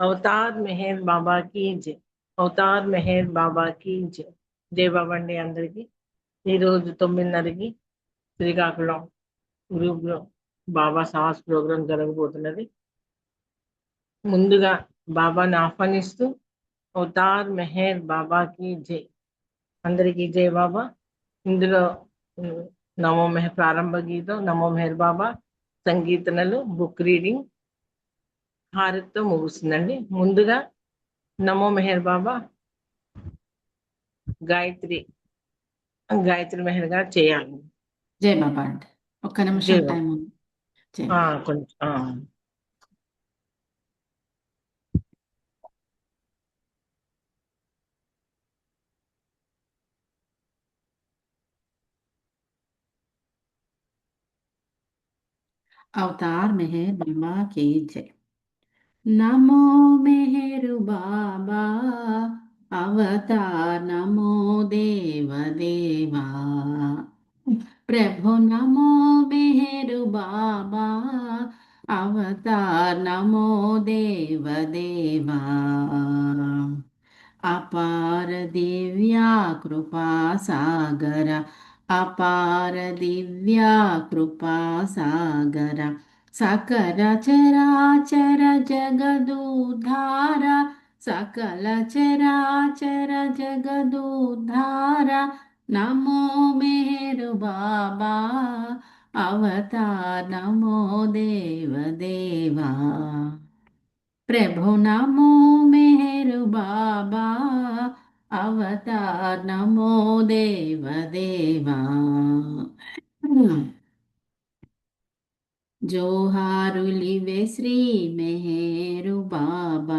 Avatar Meher బాబా की जय Avatar Meher బాబా की जय జై బాబా అండి అందరికి ఈరోజు 9:30కి శ్రీకాకుళం గ్రూప్ లో బాబా సాహస్ ప్రోగ్రాం జరగబోతున్నది. ముందుగా బాబాని ఆహ్వానిస్తూ అవతార్ మెహర్ బాబాకి జై, అందరికీ జై బాబా. ఇందులో ఉమ్, నమో మెహర్ ప్రారంభ గీతం నమో మెహర్ బాబా, సంకీర్తనలు, బుక్ రీడింగ్, హారతితో ముగుస్తుందండి. ముందుగా నమో మెహర్ బాబా గాయత్రి గాయత్రి మెహర్ గారు చేయాలి. జై బాబా అండి. ఒక్క నిమిషం జై టైం బాబా. ఉంది. జై బాబా. కొంచెం అవతార్ మెహర్ బాబా की जय। నమో మెహరు బాబా అవతార్ నమో దేవ దేవా ప్రభు నమో మెహరు బాబా అవతార్ నమో దేవ దేవా అపార దివ్యా కృపా సాగర అపార దివ్యా కృపా సాగర సకల చరాచర జగదూధార సకల చరాచర జగదూధార నమో మేరు బాబా అవతార్ నమో దేవ దేవా ప్రభు నమో మేరు బాబా అవతార్ నమో దేవ దేవా జోహారులివే శ్రీ మెహేరు బాబా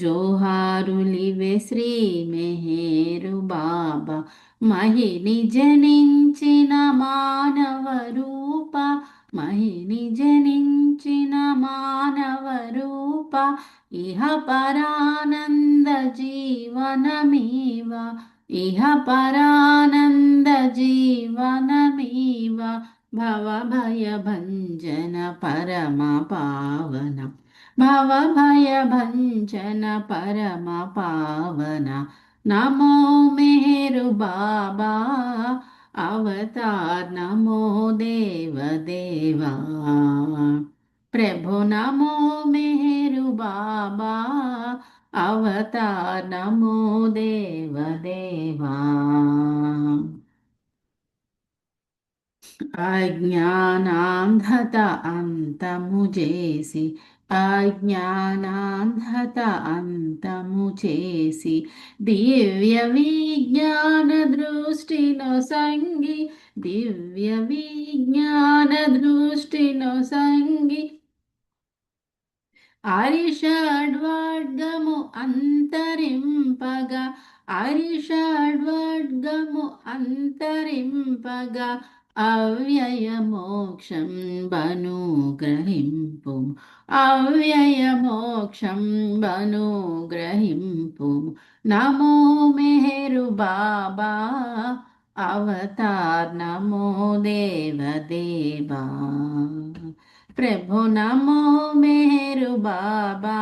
జోహారులివే శ్రీ మెహేరు బాబా మహిని జనించిన మానవ రూప మహిని జనించిన మానవ రూప ఇహ పరానంద జీవనమీవ ఇహ పరానంద జీవనమీవ భవ భయ భంజన పరమ పావన భవ భయ భంజన పరమ పావన నమో మేరు బాబా అవతార్ నమో దేవ దేవా ప్రభు నమో మేరు బాబా అవతార్ నమో దేవ దేవా అజ్ఞానాంధత అంతము చేసి అజ్ఞానాంధత అంతము చేసి దివ్య విజ్ఞాన దృష్టిలో సంగి దివ్య విజ్ఞాన దృష్టిలో సంగి అరిషడ్వర్గము అంతరింపగా అరిషడ్వర్గము అంతరింపగా అవ్యయ మోక్షం బను గ్రహింపు అవ్యయ మోక్షం బను గ్రహింపు నమో మేరు బాబా అవతార్ నమో దేవ దేవా ప్రభు నమో మేరు బాబా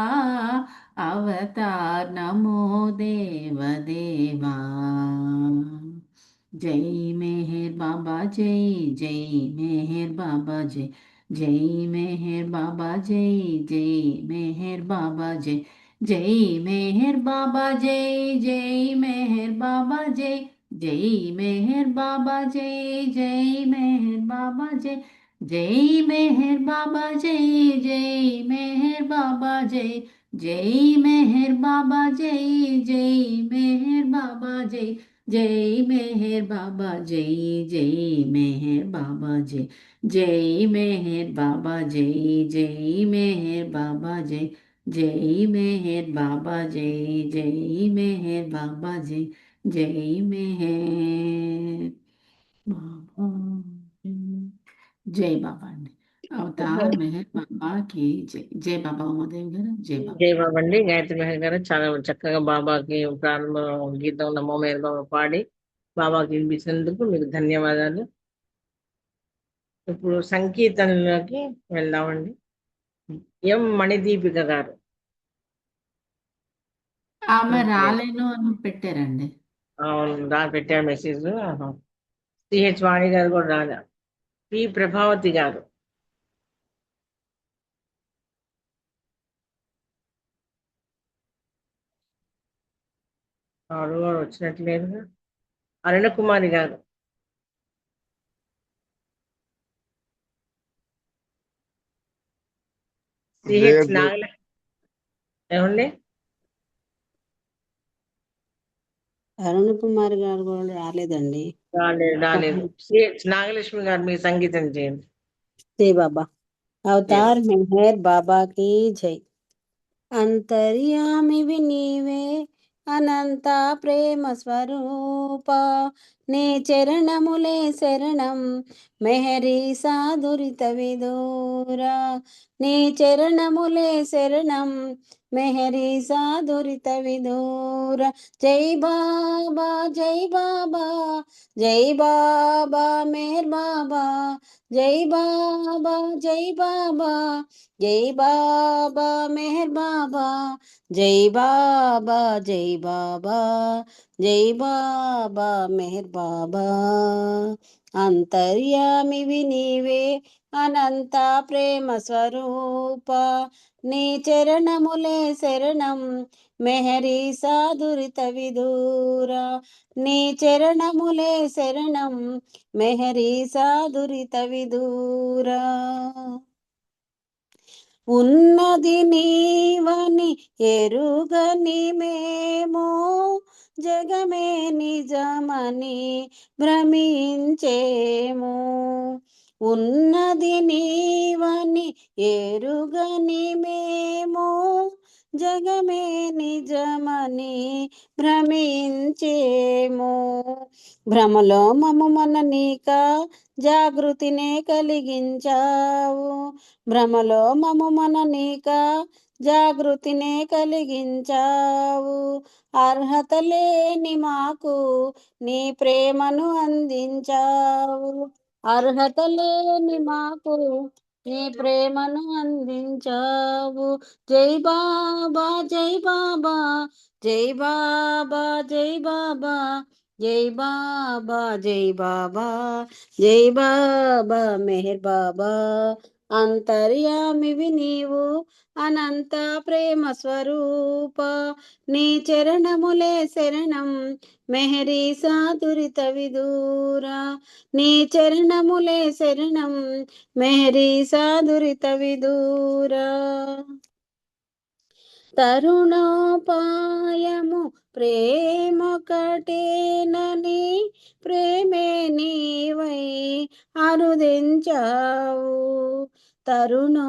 అవతార్ నమో దేవ దేవా జై మెహర్ బాబా జై జై మెహర్ బాబా జై జై మెహర్ బాబా జై జై మెహర్ బాబా జై జై మెహర్ బాబా జై జై మెహర్ బాబా జై జై మెహర్ బాబా జై జై మెహర్ బాబా జై జై మెహర్ బాబా జై జై మెహర్ బాబా జై జై మెహర్ బాబా జై జై మెహర్ బాబా జై జై మెహర్ బాబా జై జై మెహర్ బాబా జై జై మెహర్ బాబా జై జై మెహర్ బాబా జై జై మెహర్ బాబా జై జై మెహర్ బాబా జై జై మెహర్ బాబా జై బాబా అండి. అవతార్ మెహర్ బాబాకి జై జై బాబా ఉమాదేవి గారు జై బాబా జై బాబా అండి. గాయత్రి మెహర్ గారు చాలా చక్కగా బాబాకి ప్రారంభ గీతం నమో మెహర్ బాబా పాడి బాబాకి వినిపించినందుకు మీకు ధన్యవాదాలు. ఇప్పుడు సంకీర్తనలోకి వెళ్దామండి. ఎం మణిదీపిక గారు. ఆమె ఓకే. రాలేను అని పెట్టారండి. అవును. పెట్టారు మెసేజ్. సిహెచ్ వాణి గారు కూడా రాలే. పి ప్రభావతి గారు. ఆవిడ కూడా వచ్చినట్లేదు. అరుణ కుమారి గారు. సిహెచ్ జయదీప్ నాగల ఏమండి? అరుణ్ కుమార్ గారు కూడా రాలేదండి. రాలేదు. సిహెచ్ నాగలక్ష్మి గారు మీ సంగీతం చేయండి. జై బాబా. అవతార్ మెహర్ బాబా की జై. అంతర్యామివి నీవే అనంత ప్రేమ స్వరూప, నీ చరణములే శరణం మెహరి సాధురిత విదూర, నీ చరణములే శరణం మెహరి సాధురిత విదూర. జై బాబా జై బాబా జై బాబా మెహర్ బాబా, జై బాబా జై బాబా జై బాబా మెహర్ బాబా, జై బాబా జై బాబా జై బాబా మెహర్ బాబా. అంతర్యామివి నీవే అనంత ప్రేమ స్వరూప, నీ చరణములే శరణం మెహరి సాధురిత విదూర, నీ చరణములే శరణం మెహరి సాధురిత విదూర. ఉన్నది నీవని ఎరుగని మేము జగమే నిజమని భ్రమించేము, ఉన్నది నీవని ఎరుగని మేము జగమే నిజమని భ్రమించేము. భ్రమలో మము మననీక జాగృతినే కలిగించావు, భ్రమలో మము మననీక జాగృతినే కలిగించావు. అర్హత లేని మాకు నీ ప్రేమను అందించావు, అర్హత లేని మాకు నీ ప్రేమను అందించావు. జై బాబా జై బాబా జై బాబా జై బాబా జై బాబా జై బాబా జై బాబా మెహర్ బాబా. అంతర్యామివి నీవు అనంత ప్రేమ స్వరూప, నీ చరణములే శరణం మెహరి సాధురిత విదూర, నీ చరణములే శరణం మెహరి సాధురిత విదూర. తరుణోపాయము ప్రేమొకటేనని ప్రేమే నీవై అరుదించావు, తరుణోపాయము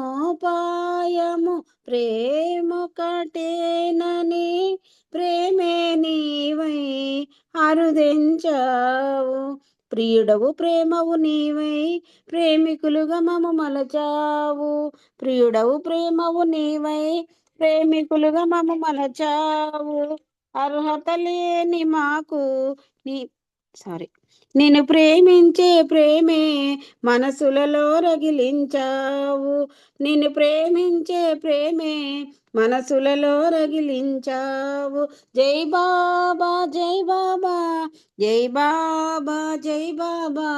ప్రేమొకటేనని ప్రేమే నీవై అరుదించావు. ప్రియుడవు ప్రేమవు నీవై ప్రేమికులుగా మము మలచావు, ప్రియుడవు ప్రేమవు నీవై ప్రేమికులుగా మము మలచావు. అర్హత లేని మాకు నీ నిన్ను ప్రేమించే ప్రేమే మనసులలో రగిలించావు, నిన్ను ప్రేమించే ప్రేమే మనసులలో రగిలించావు. జై బాబా జై బాబా జై బాబా జై బాబా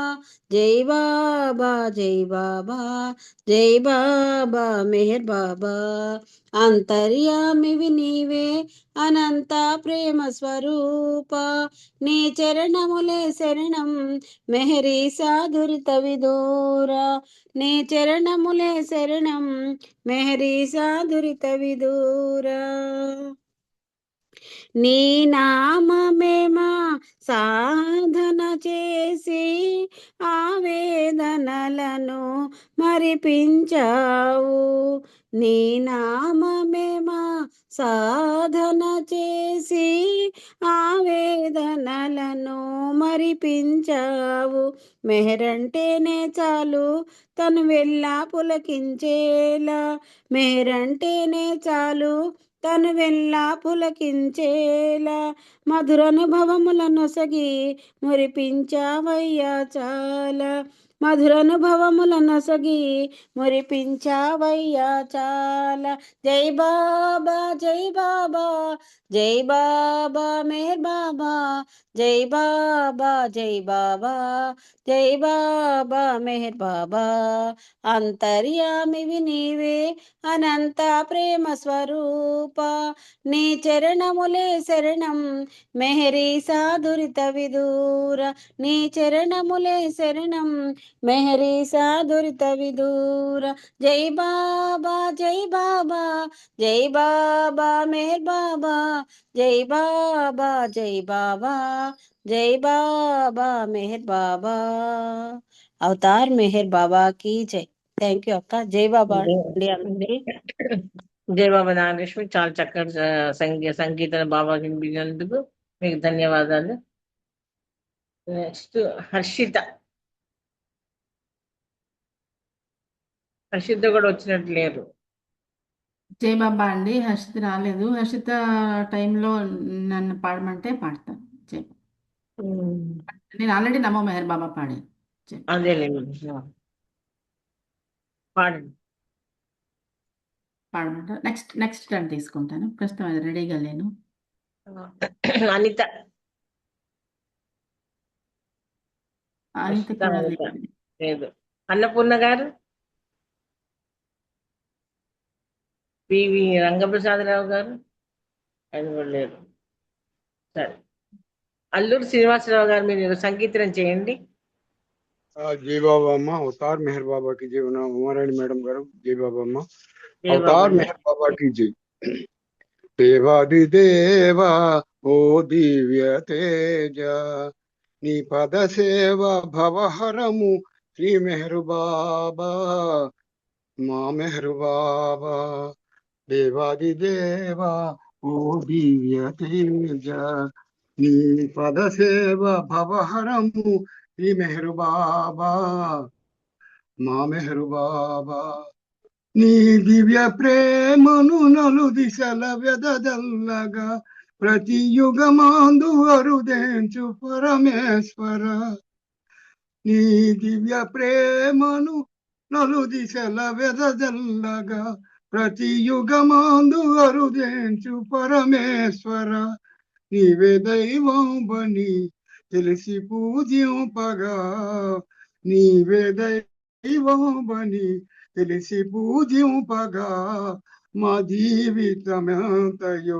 జై బాబా జై బాబా జై బాబా మెహర్ బాబా. అంతర్యామివి నీవే అనంత ప్రేమ స్వరూప, నీ చరణములే శరణం మెహరి సాధురిత విదూర, నీ చరణములే శరణం మెహరి సాధురిత విదూర. నీ నామమే మా సాధన చేసి ఆవేదనలను మరిపించావు, నీ నామమే మా సాధన చేసి ఆవేదనలను మరిపించావు. మెహరంటేనే చాలు తను వెళ్ళా పులకించేలా, మెహరంటేనే చాలు తను వెళ్ళా పులకించేలా, మధురానుభవములనొసగి మురిపించావయ్యా చాలా, మధురానుభవములనొసగి మురిపించావయ్యా చాలా. జై బాబా జై బాబా జై బాబా మెహర్ బాబా, జై బాబా జై బాబా, జై బాబా మెహర్ బాబా. అంతర్యామివి నీవే అనంత ప్రేమ స్వరూప, నీ చరణములే శరణం మెహరీ సాధురిత విదూర, నీ చరణములే శరణం మెహరీ సాధురిత విదూర. జై బాబా జై బాబా, జై బాబా మెహర్ బాబా, జై బాబా జై బాబా, జై బాబా మెహర్ బాబా. అవతార్ మెహర్ బాబాకి జై. థ్యాంక్ యూ అక్క. జై బాబా అండి అందరికీ. జై బాబా నాగలక్ష్మి, చాలా చక్కటి సంగీతం బాబా వినిపించినందుకు మీకు ధన్యవాదాలు. నెక్స్ట్ హర్షిత. హర్షిత కూడా వచ్చినట్టు లేరు. జై బాబా అండి. హర్షిత రాలేదు. హర్షిత టైంలో నన్ను పాడమంటే పాడతాను. జై బాబా. నేను ఆల్రెడీ నమో మెహర్ బాబా పాడాను. జై బాబా. అదేలేండి, పాడండి. పాడమంటారు. నెక్స్ట్ టర్న్ తీసుకుంటాను. ప్రస్తుతం అది రెడీగా లేను. అనిత. అనిత కూడా అనిత లేదు. లేదు. అన్నపూర్ణ గారు. పివి రంగప్రసాదరావు గారు. ఆయన కూడా లేరు. సరే, అల్లూరు శ్రీనివాసరావు గారు మీరు సంకీర్తనం చేయండి. జై బాబా అమ్మ. అవతార్ మెహర్ బాబాకి జై. ఉమారాణి మేడం గారు జై బాబా అమ్మ. జై బాబా అవతార్ అండి. మెహర్ బాబాకి జై. దేవాది దేవా ఓ దివ్య తేజ, నీ పద సేవ భవహరము శ్రీ మెహరు బాబా, మా మెహరు బాబా. దేవాది దేవా ఓ దివ్య తేజ, నీ పద సేవ భవహరము శ్రీ మెహరు బాబా, మా మెహరు బాబా. నీ దివ్య ప్రేమను నలు దిశల వెదజల్లగా, ప్రతి యుగమాందు అరుదేంచు పరమేశ్వర. నీ దివ్య ప్రేమను నలు దిశల వెదజల్లగా, ప్రతి యుగమాందు అరుదేంచు పరమేశ్వర. నీవే దైవం బని తెలిసి పూజింపగా, నీవే దైవం బని తెలిసి పూజింపగా, మా జీవితమంతయో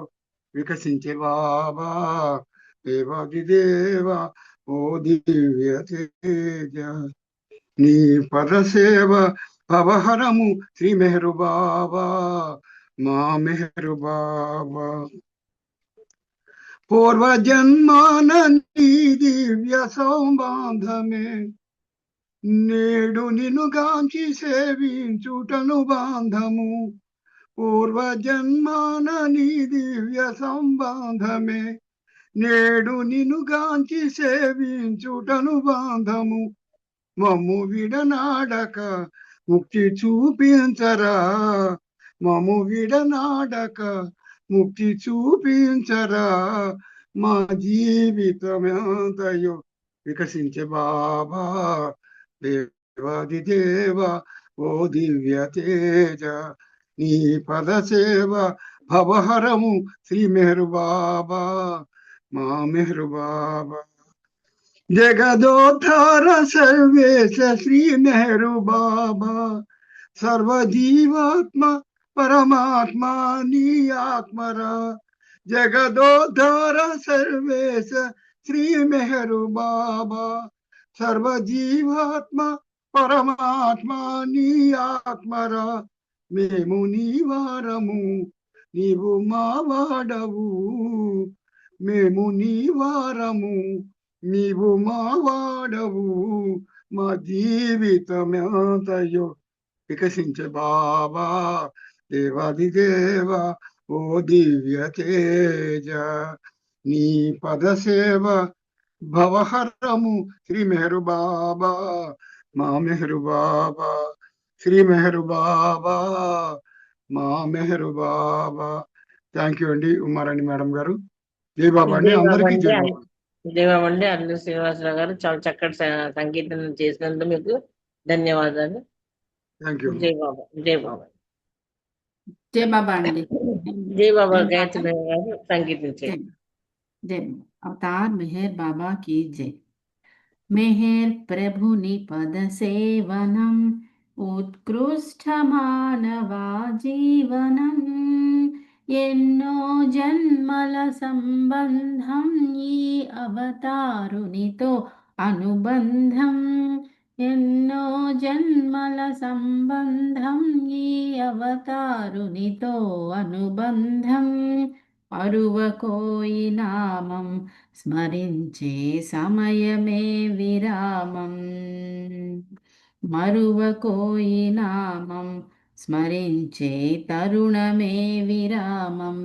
వికసించే బాబా. దేవాది దేవా ఓ దివ్య తేజ, నీ పద సేవ భవహరము శ్రీ మెహరు బాబా, మా మెహరు బాబా. పూర్వ జన్మాన నీ దివ్య సౌబాంధమే, నేడు నిన్ను గాంచి సేవించుటను బాంధము. పూర్వ జన్మాన నీ దివ్య సంబంధమే, నేడు నిన్ను గాంచి సేవించుటను బాంధము. మమ్ము విడనాడక ముక్తి చూపించరా, మమ్ము విడనాడక ముక్తి చూపించరా, మా జీవితమంతయో వికసించే బాబా. దేవాది దేవా ఓ దివ్య తేజ, నీ పద సేవ భవహరము శ్రీ మెహరు బాబా, మా మెహరు బాబా. జగదోద్ధార సర్వేశ శ్రీ మెహరు బాబా, సర్వజీవాత్మ పరమాత్మ నీ ఆత్మరా. జగదోద్ధార సర్వేశ శ్రీ మెహరు బాబా, సర్వజీవాత్మ పరమాత్మ నీ ఆత్మరా. మేము నీ వారము, నీవు మా వాడవు. మేము నీ వారము, నీవు మా వాడవు. మా జీవితమంతయో వికసించే బాబా. దేవాది దేవా ఓ దివ్య తేజ, నీ పద సేవ భవహరము శ్రీ మెహరు బాబా, మా మెహరు బాబా. శ్రీ మెహరు బాబా, మా మెహరు బాబా. థ్యాంక్ యూ అండి ఉమారాణి మేడం గారు. జై బాబా అండి. అందరికీ జై బాబా. జై బాబా అండి. అల్లూరు శ్రీనివాసరావు గారు చాలా చక్కటి సంగీతం చేసినందుకు మీకు ధన్యవాదాలు. Thank you. జై బాబా. జై బాబా. జై బాబా అండి. జై బాబా జై గాయత్రి బాబా గారు సంగీతించారు. जय जय अवतार मेहर बाबा की जय। मेहर प्रभु निपद सेवनम उत्कृष्ट मानवा जीवनम ఎన్నో జన్మల సంబంధం ఈ అవతారునితో అనుబంధం ఎన్నో జన్మల సంబంధం ఈ అవతారునితో అనుబంధం అరువకోయి నామం స్మరించే సమయమే విరామం మరువకోయి నామం స్మరించే తరుణమే విరామం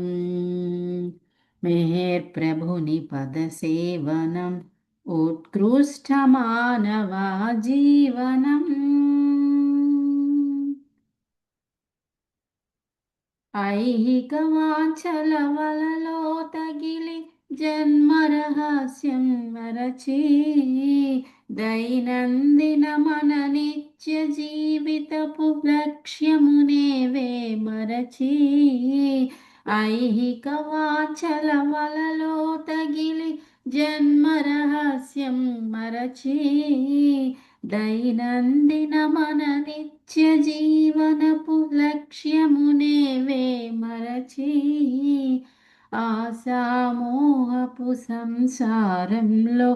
మెహర్ ప్రభుని పద సేవనం ఉత్కృష్ట మానవా జీవనం ఐహిక వాంఛల వలలో తగిలి జన్మ రహస్యం మరచి దైనందిన మన నిత్య జీవితపు లక్ష్యమునేవే మరచి ఐహిక వాంఛల వలలో తగిలి జన్మ రహస్యం మరచి దైనందిన మన నిత్య జీవనపు లక్ష్యమునేవే మరచి ఆశామోహపు సంసారంలో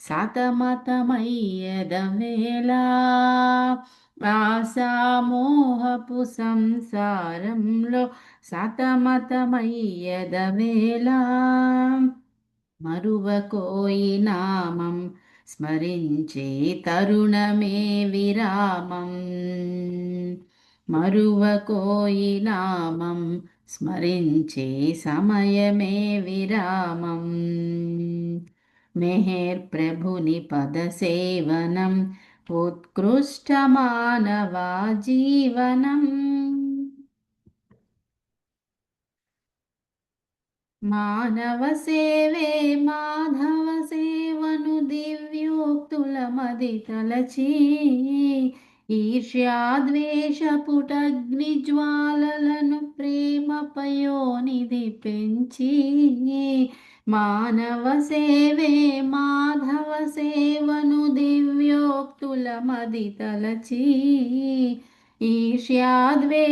సతమతమయ్యదవేళ ఆశామోహపు సంసారంలో సతమతమయ్యదవేళ మరువకోయి నామం స్మరించే తరుణమే విరామం మరువకోయి నామం స్మరించే సమయమే విరామం మెహర్ ప్రభుని పద సేవనం ఉత్కృష్ట మానవా జీవనం మానవ సేవే మాధవ సేవను దివ్యోక్తుల మది తలచి ఈర్ష్యాద్వేషపుటగ్ని జ్వాలలను ప్రేమ పయోనిధి పెంచి మానవ సేవే మాధవ సేవను దివ్యోక్తుల మది తలచి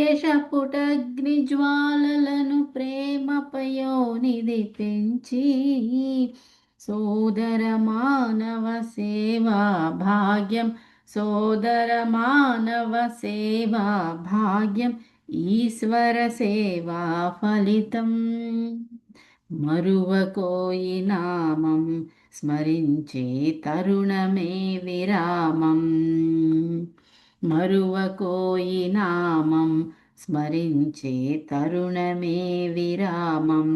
ఈర్ష్యాద్వేషపుటగ్ని జ్వాలలను ప్రేమ పయోనిధి పెంచి సోదర మానవ సేవా భాగ్యం సోదర మానవ సేవా భాగ్యం ఈశ్వర సేవా ఫలితం మరువకోయి నామం స్మరించే తరుణమే విరామం మరువకోయి నామం స్మరించే తరుణమే విరామం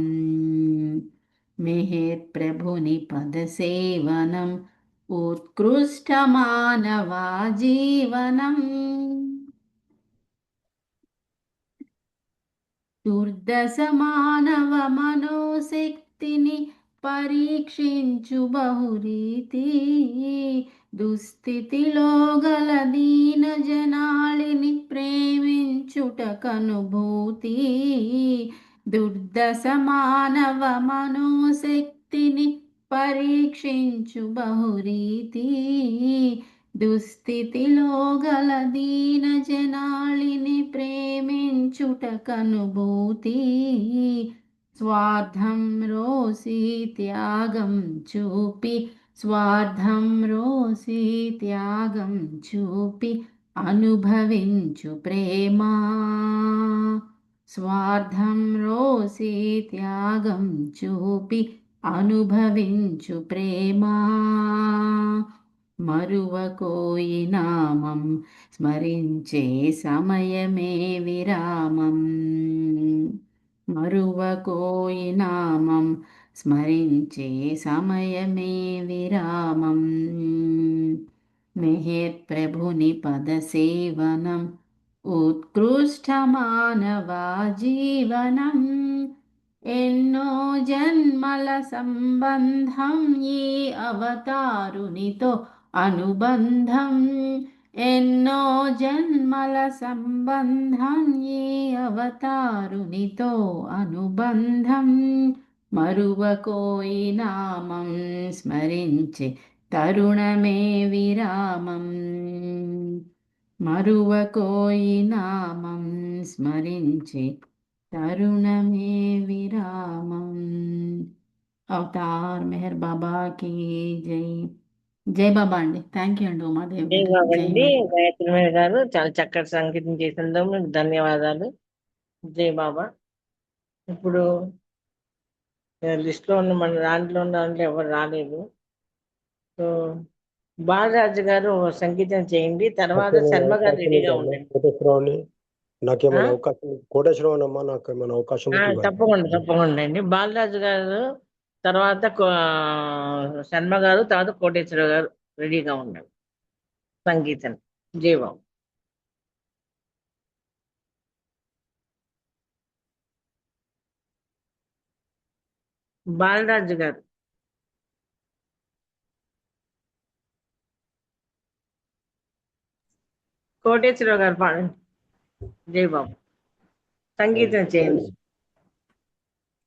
మెహర్ ప్రభుని పద సేవనం ఉత్కృష్ట మానవా జీవనం దుర్దశ మానవ మనోశక్తిని పరీక్షించు బహురీతి దుస్థితిలో గల దీన జనాళిని ప్రేమించుట కనుభూతి దుర్దశ మానవ మనోశక్తిని పరీక్షించు బహురీతి దుస్థితిలో గల దీన జనాళిని ప్రేమించుట కనుభూతి స్వార్థం రోసి త్యాగం చూపి స్వార్థం రోసి త్యాగం చూపి అనుభవించు ప్రేమ స్వార్థం రోసి త్యాగం చూపి అనుభవించు ప్రేమ మరువకోయి నామం స్మరించే సమయమే విరామం మరువకోయి నామం స్మరించే సమయమే విరామం మెహర్ ప్రభుని పద సేవనం ఉత్కృష్ట మానవా జీవనం ఎన్నో జన్మల సంబంధం ఈ అవతారునితో అనుబంధం ఎన్నో జన్మల సంబంధం ఈ అవతారునితో అనుబంధం మరువకోయి నామం స్మరించే తరుణమే విరామం మరువకోయి నామం స్మరించే తరుణమే విరామం. అవతార్ మెహర్ బాబాకి జై. జై బాబా అండి. థ్యాంక్ యూ అండి ఉమాదేవి జై గారు. బాబా జై అండి. మాత. గాయత్రి మేడం గారు చాలా చక్కటి సంగీతం చేసినందుకు మీకు ధన్యవాదాలు. జై బాబా. ఇప్పుడు లిస్ట్ లో ఉన్న మన దాంట్లో ఉన్న దాంట్లో ఎవరు రాలేదు. సో బాలరాజు గారు సంగీతం చేయండి, తర్వాత శర్మ గారు రెడీగా ఉండండి. కోటేశ్వరరావుని నాకేమైనా ఆ? అవకాశం, కోటేశ్వరరావు అమ్మా నాకేమైనా అవకాశం ఉంటే ఇవ్వండి. తప్పకుండా అండి. బాలరాజు గారు తర్వాత శర్మ గారు, తర్వాత కోటేశ్వర గారు రెడీగా ఉండండి సంగీతం. జై బాబు. బాలరాజు గారు. కోటేశ్వరరావు గారు పాడండి. జై బాబు. సంగీతం చేయండి.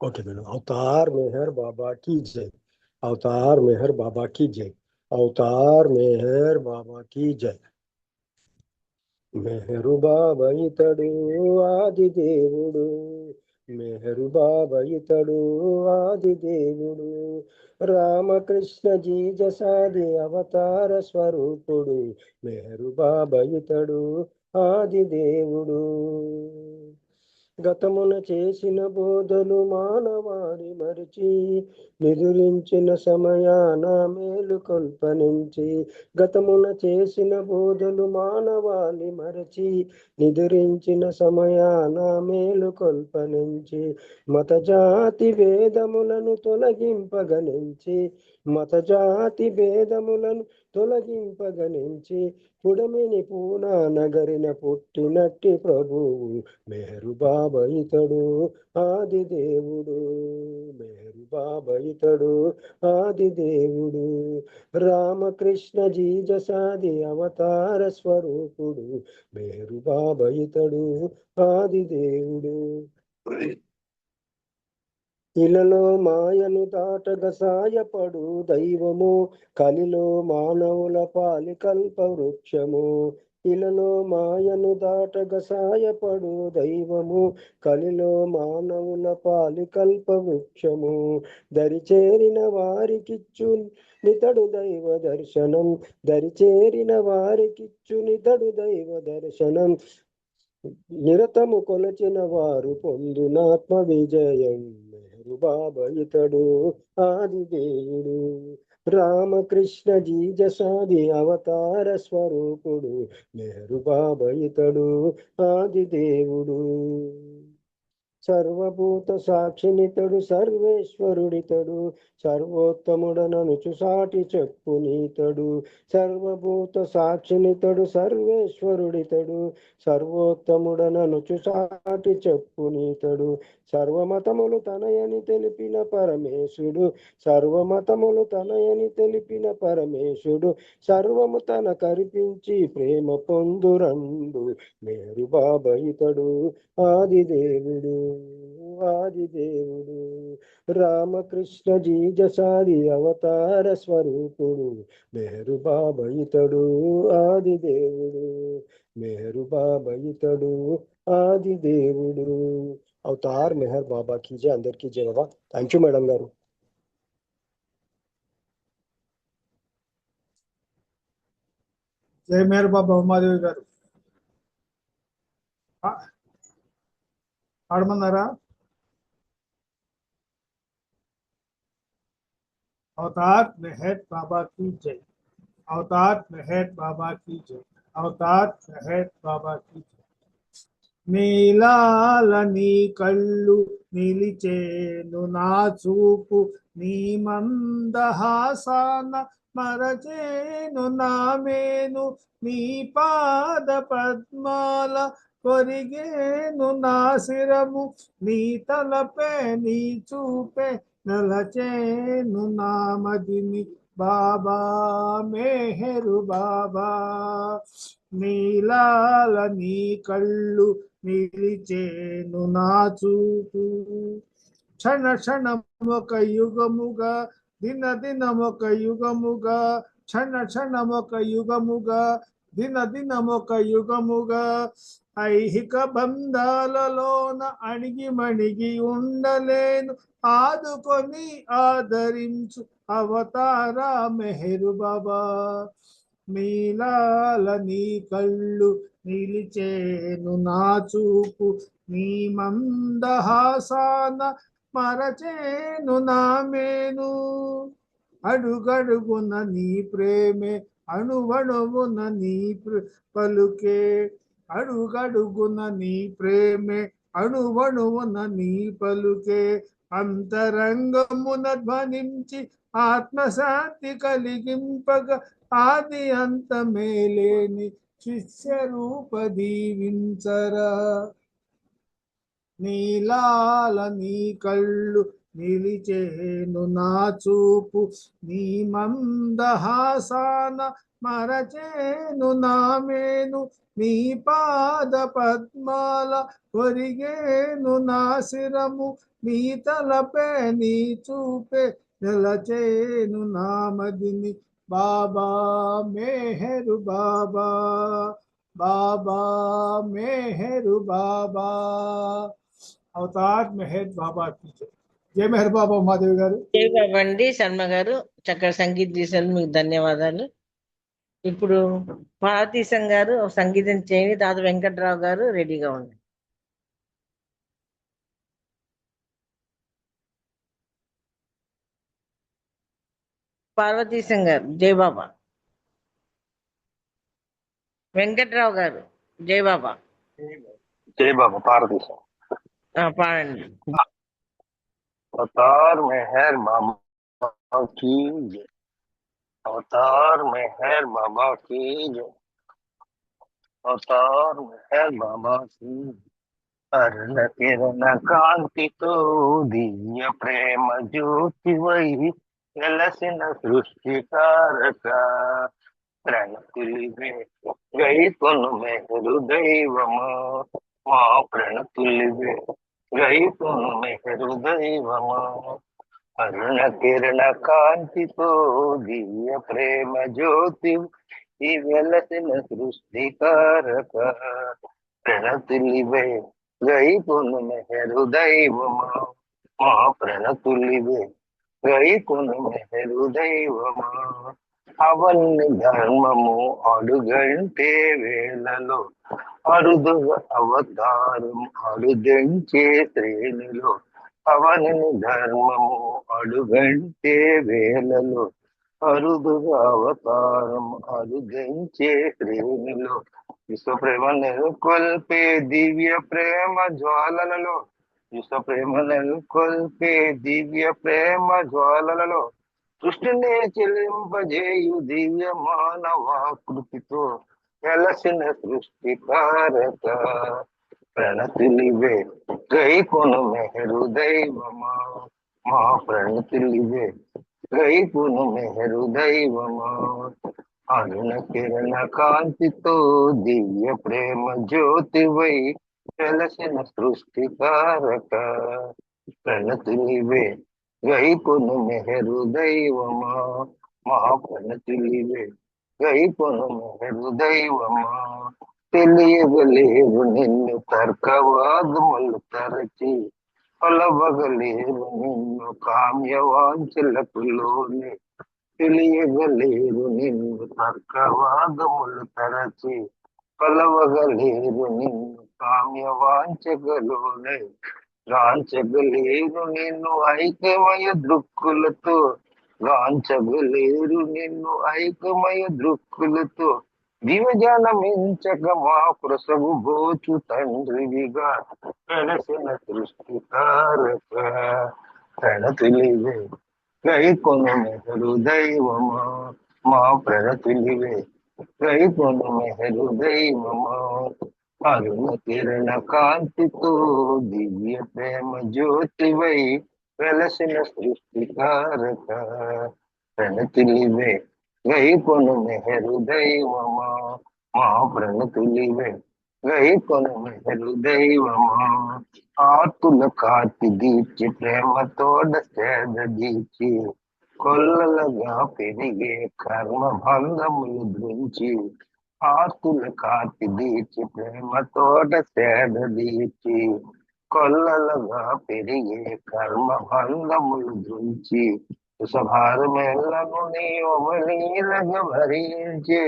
Okay madam. అవతార్ మెహర్ బాబా की जय. అవతార్ మెహర్ బాబా की जय. అవతార్ మెహర్ బాబా की जय. మెహరు బాబా ఇతడు ఆది దేవుడు, మెహరు బాబా ఇతడు ఆది దేవుడు, రామకృష్ణ జీజసాది అవతార స్వరూపుడు, మెహరు బాబా ఇతడు ఆది దేవుడు. గతమున చేసిన బోధలు మానవాడి మరిచి, నిదురించిన సమయాన మేలు కల్పనించి. గతమున చేసిన బోధలు మానవాళి మరచి, నిదురించిన సమయాన మేలు కల్పనించి. మత జాతి భేదములను తొలగింపగనించి, మత జాతి భేదములను తొలగింపగనించి, పుడమిని పూనా నగరిన పుట్టినట్టి ప్రభువు, మెహరు బాబా ఇతడు ఆది దేవుడు, మెహరు బాబా ఇతడు ఆది దేవుడు, రామకృష్ణ జీజసాది అవతార స్వరూపుడు, మెహరు బాబా ఇతడు ఆది దేవుడు. ఇలలో మాయను దాటగ సాయపడు దైవము, కలిలో మానవుల పాలి కల్ప వృక్షము. ఇలలో మాయను దాటగ సాయపడు దైవము, కలిలో మానవుల పాలి కల్ప వృక్షము. దరిచేరిన వారికిచ్చు నితడు దైవ దర్శనం, దరిచేరిన వారికిచ్చు నితడు దైవ దర్శనం. నిరతము కొలచిన వారు పొందునాత్మ విజయం, మెహరు బాబా ఇతడు ఆది దేవుడు, రామకృష్ణ జీజసాది అవతార స్వరూపుడు, మెహరు బాబా ఇతడు ఆది దేవుడు. సర్వభూత సాక్షినితడు సర్వేశ్వరుడితడు, సర్వోత్తముడననుచు సాటి చెప్పు నీతడు. సర్వభూత సాక్షినితడు సర్వేశ్వరుడితడు, సర్వోత్తముడననుచు సాటి చెప్పు నీతడు. సర్వమతములు తనయని తెలిపిన పరమేశుడు, సర్వమతములు తనయని తెలిపిన పరమేశుడు, సర్వము తన కరిపించి ప్రేమ పొందురండు, మెహరు బాబా ఇతడు ఆది దేవుడు, ఆది దేవుడు, రామకృష్ణ జీజసాది అవతార స్వరూపుడు, మెహరు బాబా ఇతడు ఆది దేవుడు, మెహరు బాబా ఇతడు ఆది దేవుడు. అవతార్ మెహర్ బాబా की जय. అందరికీ జై బాబా. థ్యాంక్ యూ మేడం గారు. జై మేర్ బాబా ఉమాదేవి గారు పాడమన్నారా? అవతార్ మెహర్ బాబా की जय. అవతార్ మెహర్ బాబా की जय. అవతార్ మెహర్ బాబా की जय. నీలాలని కళ్ళు నిలిచేను నా చూపు, నీ మందహాసాన మరచేను నా మేను, నీ పాద పద్మాల కొరిగేను నా శిరము, నీ తలపే నీ చూపే నలచేను నా మదిని, బాబా మెహరు బాబా. నీలాల నీ కళ్ళు నిలిచేను నా చూపు క్షణ క్షణమొక యుగముగా దిన దినమొక యుగముగా క్షణ క్షణమొక యుగముగా దిన దినమొక యుగముగా ఐహిక బంధాలలోన అణిగి మణిగి ఉండలేను ఆదుకొని ఆదరించు అవతారా మెహరు బాబా నీలాల నీ కళ్ళు నిలిచేను నా చూపు నీ మందహాసాన మరచేను నా మేను అడుగడుగున నీ ప్రేమే అణువణువున నీ పలుకే అడుగడుగున నీ ప్రేమే అణువణువున నీ పలుకే అంతరంగమున ధ్వనించి ఆత్మశాంతి కలిగింపగ ఆది అంతమేలేని శిష్య రూప దీవించరా నీలాల నీ కళ్ళు నిలిచేను నా చూపు నీ మందహాసాన మరచేను నా మేను నీ పాద పద్మాల ఒరిగేను నా శిరము నీ తలపే నీ చూపే నిలచేను నా మదిని బాబా మెహరు బాబా బాబా మెహరు బాబా అవతార్ మెహర్ బాబా की జై మెహర్ బాబా ఉమాదేవి గారు. జై బాబా అండి శర్మ గారు, చక్కగా సంగీతం చేశారు, మీకు ధన్యవాదాలు. ఇప్పుడు పార్వతీశం గారు సంగీతం చేయండి, తాత వెంకట్రావు గారు రెడీగా ఉంది. పార్వతీశం గారు జై బాబా, వెంకట్రావు గారు జై బాబా. जय बाबा पार्वती పాడండి. अवतार मेहर बाबा की जय। अवतार मेहर बाबा की जय। अवतार मेहर बाबा की अरुण किरण कांति तो दिव्य प्रेम ज्योति वही వెలసిన సృష్టికారక ప్రణతులివే గై కొను మెహరు దైవము మా ప్రణతులివే గై కొను మెహరు దైవము అరుణ కిరణ కాంతితో దివ్య ప్రేమ జ్యోతి ఈ వెలసిన సృష్టికారక ప్రణతులివే గై కొను మెహరు దైవము మా ప్రణతులివే గై కొను మెహరు దైవము అవన్ని ధర్మము అడుగంటే వేళలో అరుదుగా అవతారం అడుగంచే శ్రేణిలో అవని ధర్మము అడుగంటే వేళలో అరుదుగా అవతారం అరుగంచే శ్రేణిలో విశ్వ ప్రేమ నెలకొల్పే దివ్య ప్రేమ జ్వాలలలో విశ్వ ప్రేమ నెలకొల్పే దివ్య ప్రేమ జ్వాలలలో సృష్టిని చెలింపజేయు దివ్య మానవాకృతితో వెలసిన సృష్టికారక ప్రణతులివే గై కొను మెహరు దైవమా మా ప్రణతులివే గై కొను మెహరు దైవమా అరుణ కిరణ కాంతితో దివ్య ప్రేమ జ్యోతివై వెలసిన సృష్టికారక ప్రణతులివే గై కొను మెహరు దైవమా మా ప్రణతులివే గై కొను మెహరు దైవమా తెలియగలేరు నిన్ను తర్కవాదములు తరచి కొలవగలేరు నిన్ను కామ్యవాంఛలకు లోనే తెలియగలేరు నిన్ను తర్కవాదములు తరచి కొలవగలేరు నిన్ను కామ్యవాంఛగలోనే గాంచగలేరు నిన్ను ఐకమయ దృక్కులతో గాంచగలేరు నిన్ను ఐకమయ దృక్కులతో దివజనమించక మా ప్రసవు బోచు తండ్రివిగా వెలసిన సృష్టికారక ప్రణతులివే గై కొను మెహరు దైవమా మా ప్రణతులివే గై కొను మెహరు దైవమా అరుణ కిరణ కాంతితో దివ్య ప్రేమ జ్యోతివై వెలసిన సృష్టికారక ప్రణతులివే గై కొను మెహరు దైవమా మా ప్రణతులివే గైకొను మెహరు దైవమా ఆతుల కాతి దీర్చి ప్రేమతోడ సేద దీర్చి కొల్లలుగా పెరిగే కర్మ బంధములు దృంచి ఆతుల కాతి దీర్చి ప్రేమతోడ సేద దీర్చి కొల్లలుగా పెరిగే కర్మ బంధములు దృంచి సుసభారమెల్లను నీవలీలగ భరించే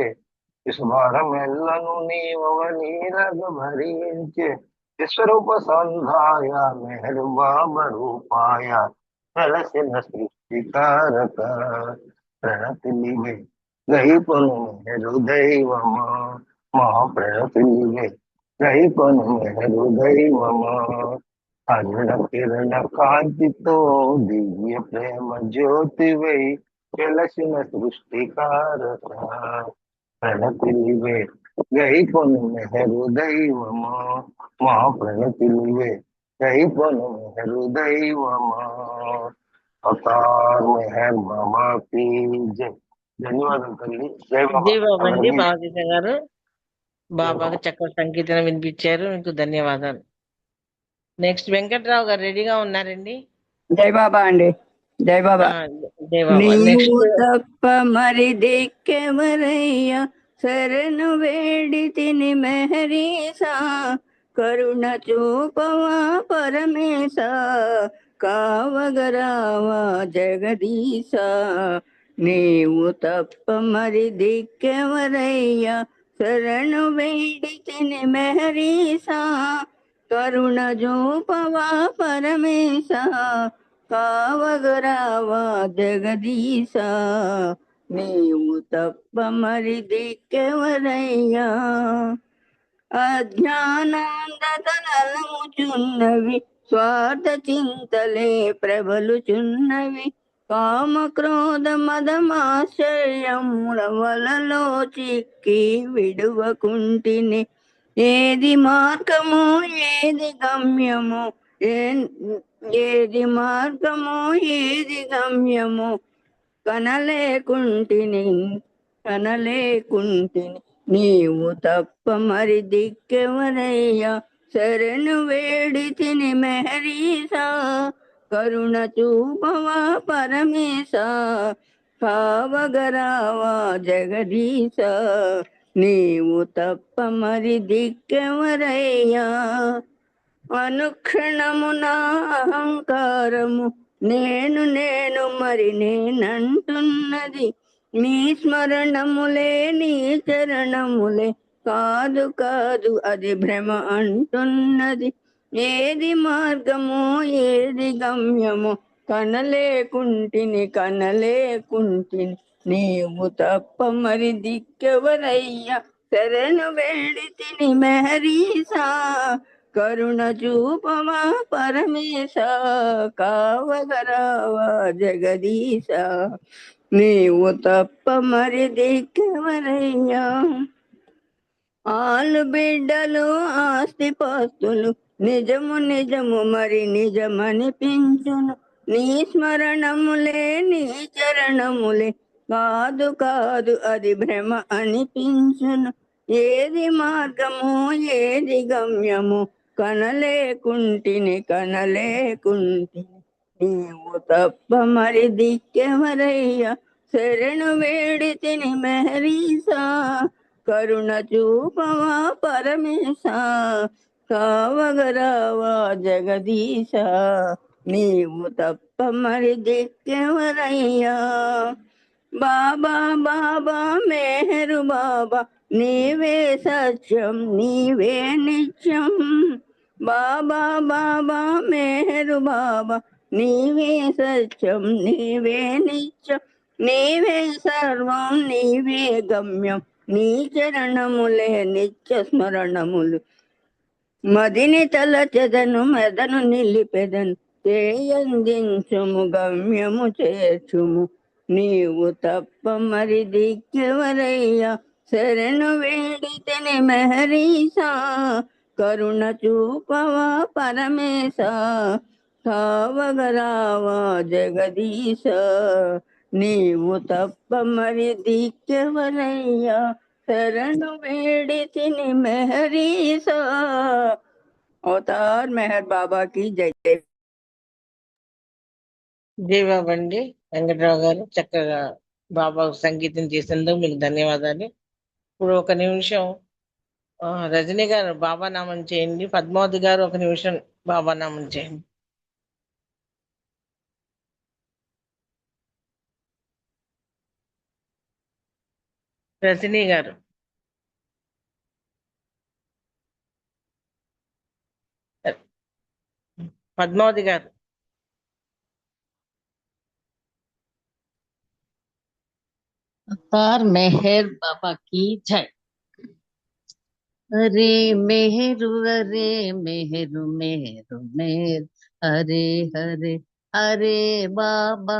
విశ్వభారమెల్లను నీవలీలగ భరించే విశ్వరూప సంధాయ మెహరు బాబ రూపాయ వెలసిన సృష్టికారక ప్రణతిలివే గైకొను మెహరు దైవమా మా ప్రణతిలివే గైకొను మెహరు దైవమా అరుణ కిరణ కాంతితో దివ్య ప్రేమ జ్యోతివై వెలసిన సృష్టికారక ప్రణతిలివే గైకొను మెహరు దైవమా మా ప్రణతిలివే గైకొను మెహరు దైవమా అవతార్ మెహర్ బాబా కీ జై. ధన్యవాదాలు తల్లి. జై బాబా. జై బాబా అండి. అందరికీ బాలకృష్ణ గారు జై బాబాకు బాబా. చక్కటి సంకీర్తన వినిపించారు. మీకు ధన్యవాదాలు. నెక్స్ట్ వెంకట్రావు గారు రెడీగా ఉన్నారండి. జై బాబా అండి. జై బాబా. జై బాబా. నీవు నెక్స్ట్ తప్ప మరి దిక్కెవరయ్యా శరణు వేడి తిని మెహరీసా కరుణ చూపవా పరమేశా కావగరావా జగదీశా నీవు తప్ప మరి దిక్కెవరయ్యా శరణు వేడి తిని మెహరీసా కరుణ చూపవా పరమేశా కావగరావా జగదీశ నీవు తప్ప మరి దిక్కెవరయ్యా అజ్ఞానాంధతలముచున్నవి స్వార్థ చింతలే ప్రబలుచున్నవి కామ క్రోధ మదమాశ్చర్యముల వలలో చిక్కి విడువకుంటిని ఏది మార్గము ఏది గమ్యము ఏది మార్గము ఏది గమ్యము కనలేకుంటిని నీవు తప్ప మరి దిక్కెవరయ్యా శరణు వేడి తిని మెహరీసా కరుణ చూపవా పరమేశా కావగరావా జగదీశ నీవు తప్ప మరి దిక్కెవరయ్యా అనుక్షణమున అహంకారము నేను మరి నేనంటున్నది నీ స్మరణములే నీ చరణములే కాదు అది భ్రమ అంటున్నది ఏది మార్గము ఏది గమ్యము కనలేకుంటిని నీవు తప్ప మరి దిక్కెవరయ్యా శరణు వేడి తిని మెహరీసా కరుణ చూపమా పరమేశ కావగరావా జగదీశ నీవు తప్ప మరి దిక్కెవరయ్యా ఆలు బిడ్డలు ఆస్తిపాస్తులు నిజము మరి నిజమనిపించును నీ స్మరణములే నీ చరణములే కాదు అది భ్రమ అనిపించును ఏది మార్గము ఏది గమ్యము కనలేకుంటిని నీవు తప్ప మరి దిక్కెవరయ్యా శరణు వేడి తిని మెహరీసా కరుణ చూపవా పరమేశ కావగరావా జగదీశ నీవు తప్ప మరి దిక్కెవరయ్యా బాబా మెహరు బాబా నీవే సత్యం నీవే నిత్యం బాబా మెహరు బాబా నీవే సత్యం నీవే నిత్యం నీవే సర్వం నీవే గమ్యం నీ చరణములే నిత్య స్మరణములు మదిని తలచెదను మెదను నిలిపెదను చేయందించుము గమ్యము చేర్చుము నీవు తప్ప మరి దిక్కెవరయ్యా శరణు వేడితేనే మెహరీసా కరుణ చూపవా పరమేశ కావగరావా జగదీశ నీవు తప్ప మరి దిక్కెవరయ్యా శరణు వేడితిని మెహరీసా అవతార్ మెహర్ బాబాకి జై జై. జై బాబా అండి. వెంకట్రావు గారు చక్కగా బాబా సంగీతం చేసినందుకు మీకు ధన్యవాదాలు. ఇప్పుడు ఒక నిమిషం రజనీ గారు బాబా నామం చేయండి. పద్మావతి గారు ఒక నిమిషం బాబా నామం చేయండి. రజనీ గారు. పద్మావతి గారు. अवतार मेहर बाबा की जय। अरे मेहरु अरे मेहरु मेहरु मेहर हरे हरे हरे बाबा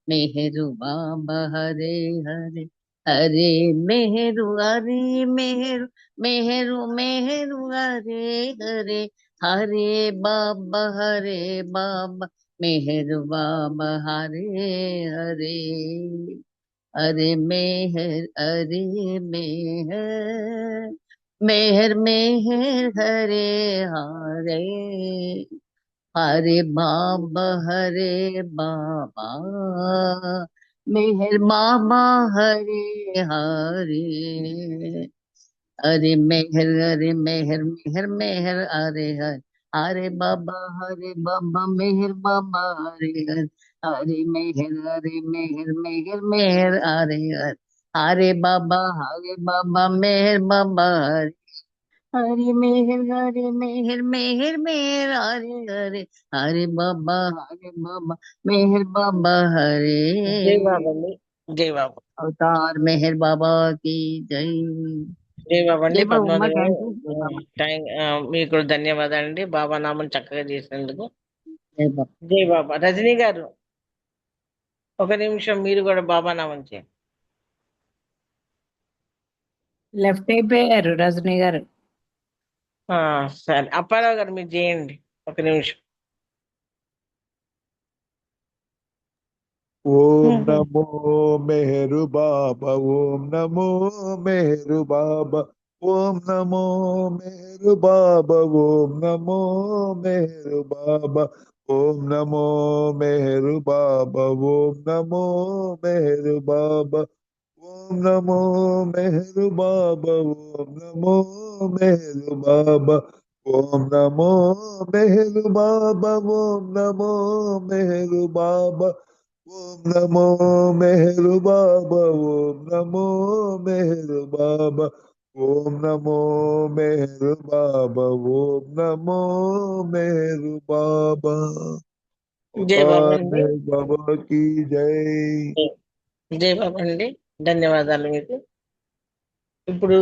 मेहरु बाबा हरे हरे हरे मेहरु अरे मेहरु मेहरु मेहरु हरे हरे हरे बाबा मेहरु बाबा हरे हरे अरे मेहर मेहर मेहर हरे हरे हरे बाबा मेहर बाबा हरे हरे हरे मेहर मेहर मेहर हरे हरे हरे बाबा मेहर बाबा हरे हरे हरे मेहर मेहर मेहर हरे हरे हरे बाबा मेहर बाबा हरे हरे मेहर मेहर मेहर हरे हरे हरे बाबा मेहर बाबा हरे జై బాబా అండి. జై బాబా. अवतार मेहर बाबा की जय। జై బాబా అండి. जय बाबा పద్మావతి उम्मा గారు थैंक यू। जय बाबा మీకు కూడా ధన్యవాదాలండి బాబా నామం చక్కగా చేసినందుకు. जय बाबा। జై బాబా. రజనీ గారు ఒక నిమిషం మీరు కూడా బాబా నామం చేయండి. లెఫ్ట్ అయిపోయారు రజనీ గారు. సరే అప్పారావు గారు మీరు చేయండి ఒక నిమిషం. ఓం నమో మెహరు బాబా ఓం నమో మెహరు బాబా ఓం నమో మెహరు బాబా ఓం నమో మెహరు బాబా ఓం నమో మెహరు బాబా ఓం నమో మెహరు బాబా ఓం నమో మెహరు బాబా ఓం నమో మెహరు బాబా ఓం నమో మెహరు బాబా ఓం నమో మెహరు బాబా ఓం నమో మెహరు బాబా ఓం నమో మెహరు బాబా ఓం నమో మెహరు బాబా ఓం నమో మెహరు బాబా జై బాబా అండి. మెహర్ బాబా की జై। జై బాబా అండి. ధన్యవాదాలు మీకు. ఇప్పుడు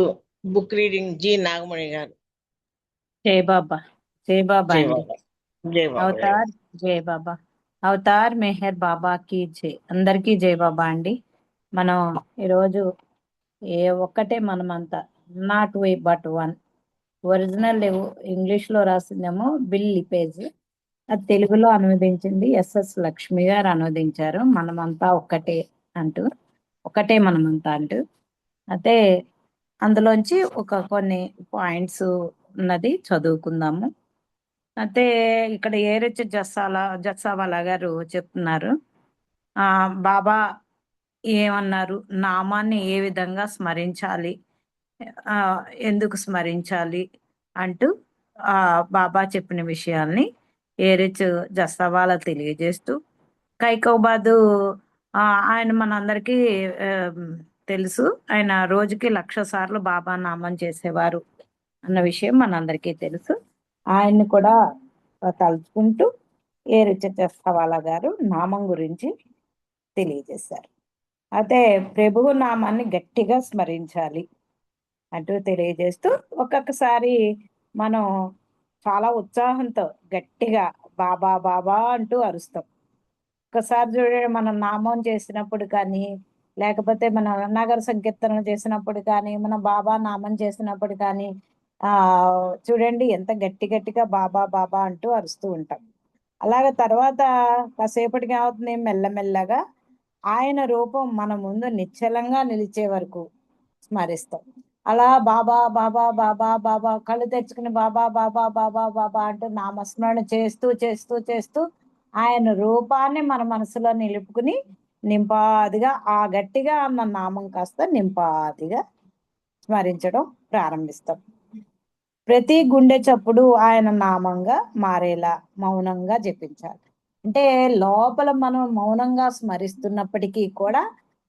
బుక్ రీడింగ్ జి నాగమణి గారు. జై బాబా. జై బాబా జై అండి. బాబా. జై బాబా. అవతార్ జై బాబా. అవతార్ మెహర్ బాబాకి జై. అందరికీ జై బాబా అండి. మనం ఈరోజు ఒక్కటే మనమంతా not way but one. Original ఇంగ్లీష్లో రాసిందేమో బిల్ లిపేజ్, అది తెలుగులో అనువదించింది ఎస్ఎస్ లక్ష్మి గారు అనువదించారు. మనమంతా ఒక్కటే అంటూ, ఒకటే మనమంతా అంటూ. అయితే అందులోంచి కొన్ని పాయింట్స్ ఉన్నది చదువుకుందాము. అయితే ఇక్కడ ఏరెచ్ జస్సావాలా గారు చెప్తున్నారు, బాబా ఏమన్నారు, నామాన్ని ఏ విధంగా స్మరించాలి, ఎందుకు స్మరించాలి అంటూ బాబా చెప్పిన విషయాల్ని ఏరెచ్ జస్సావాలా తెలియజేస్తూ, కైకౌబాదు ఆయన మనందరికీ తెలుసు, ఆయన రోజుకి 1,00,000 సార్లు బాబా నామం చేసేవారు అన్న విషయం మనందరికీ తెలుసు. ఆయన్ని కూడా తలుచుకుంటూ ఏరెచ్ జస్సావాలా గారు నామం గురించి తెలియజేశారు. అయితే ప్రభువు నామాన్ని గట్టిగా స్మరించాలి అంటూ తెలియజేస్తూ, ఒక్కొక్కసారి మనం చాలా ఉత్సాహంతో గట్టిగా బాబా బాబా అంటూ అరుస్తాం. ఒకసారి చూడండి, మనం నామం చేసినప్పుడు కానీ, లేకపోతే మన నగర సంకీర్తన చేసినప్పుడు కానీ, మన బాబా నామం చేసినప్పుడు కానీ చూడండి ఎంత గట్టి గట్టిగా బాబా బాబా అంటూ అరుస్తూ ఉంటాం. అలాగే తర్వాత కాసేపటికి ఏమవుతుంది, మెల్లమెల్లగా ఆయన రూపం మన ముందు నిశ్చలంగా నిలిచే వరకు, స్మరిస్తాం. అలా బాబా బాబా బాబా బాబా కళ్ళు తెచ్చుకుని బాబా బాబా బాబా బాబా అంటూ నామస్మరణ చేస్తూ చేస్తూ చేస్తూ ఆయన రూపాన్ని మన మనసులో నిలుపుకుని నింపాదిగా ఆ గట్టిగా అన్న నామం కాస్త నింపాదిగా స్మరించడం ప్రారంభిస్తాం. ప్రతి గుండె చప్పుడు ఆయన నామంగా మారేలా మౌనంగా జపించాలి. అంటే లోపల మనం మౌనంగా స్మరిస్తున్నప్పటికీ కూడా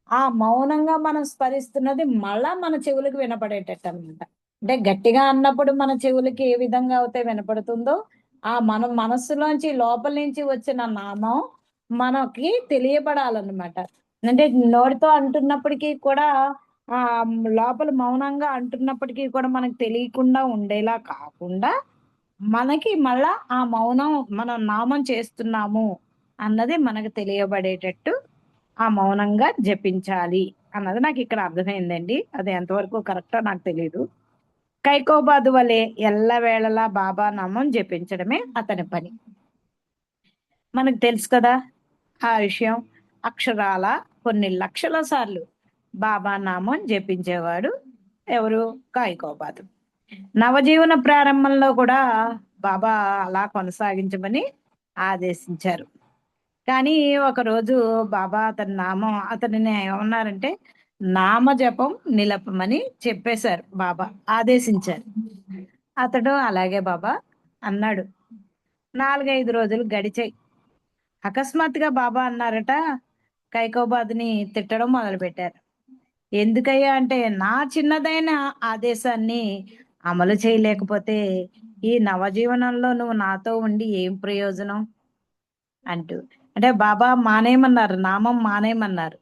ఆ మౌనంగా మనం స్మరిస్తున్నది మళ్ళా మన చెవులకు వినపడేటట్టు అనమాట. అంటే గట్టిగా అన్నప్పుడు మన చెవులకి ఏ విధంగా అయితే వినపడుతుందో ఆ మన మనస్సులోంచి లోపల నుంచి వచ్చిన నామం మనకి తెలియబడాలన్నమాట. అంటే నోటితో అంటున్నప్పటికీ కూడా ఆ లోపల మౌనంగా అంటున్నప్పటికీ కూడా మనకు తెలియకుండా ఉండేలా కాకుండా మనకి మళ్ళా ఆ మౌనం మనం నామం చేస్తున్నాము అన్నది మనకు తెలియబడేటట్టు ఆ మౌనంగా జపించాలి అన్నది నాకు ఇక్కడ అర్థమైందండి. అది ఎంతవరకు కరెక్టో నాకు తెలియదు. కైకోబాదు వలె ఎల్లవేళలా బాబా నామం జపించడమే అతని పని. మనకు తెలుసు కదా ఆ విషయం. అక్షరాల కొన్ని లక్షల సార్లు బాబా నామం జపించేవాడు ఎవరు? కైకోబాదు. నవజీవన ప్రారంభంలో కూడా బాబా అలా కొనసాగించమని ఆదేశించారు. కానీ ఒకరోజు బాబా అతనిని ఏమన్నారంటే నామజపం నిలపమని చెప్పేశారు. బాబా ఆదేశించారు. అతడు అలాగే బాబా అన్నాడు. 4-5 రోజులు గడిచాయి. అకస్మాత్తుగా బాబా అన్నారట, కైకోబాదుని తిట్టడం మొదలుపెట్టారు. ఎందుకయ్యా అంటే, నా చిన్నదైన ఆదేశాన్ని అమలు చేయలేకపోతే ఈ నవజీవనంలో నువ్వు నాతో ఉండి ఏం ప్రయోజనం అంటూ. అంటే బాబా మానేయమన్నారు, నామం మానేయమన్నారు,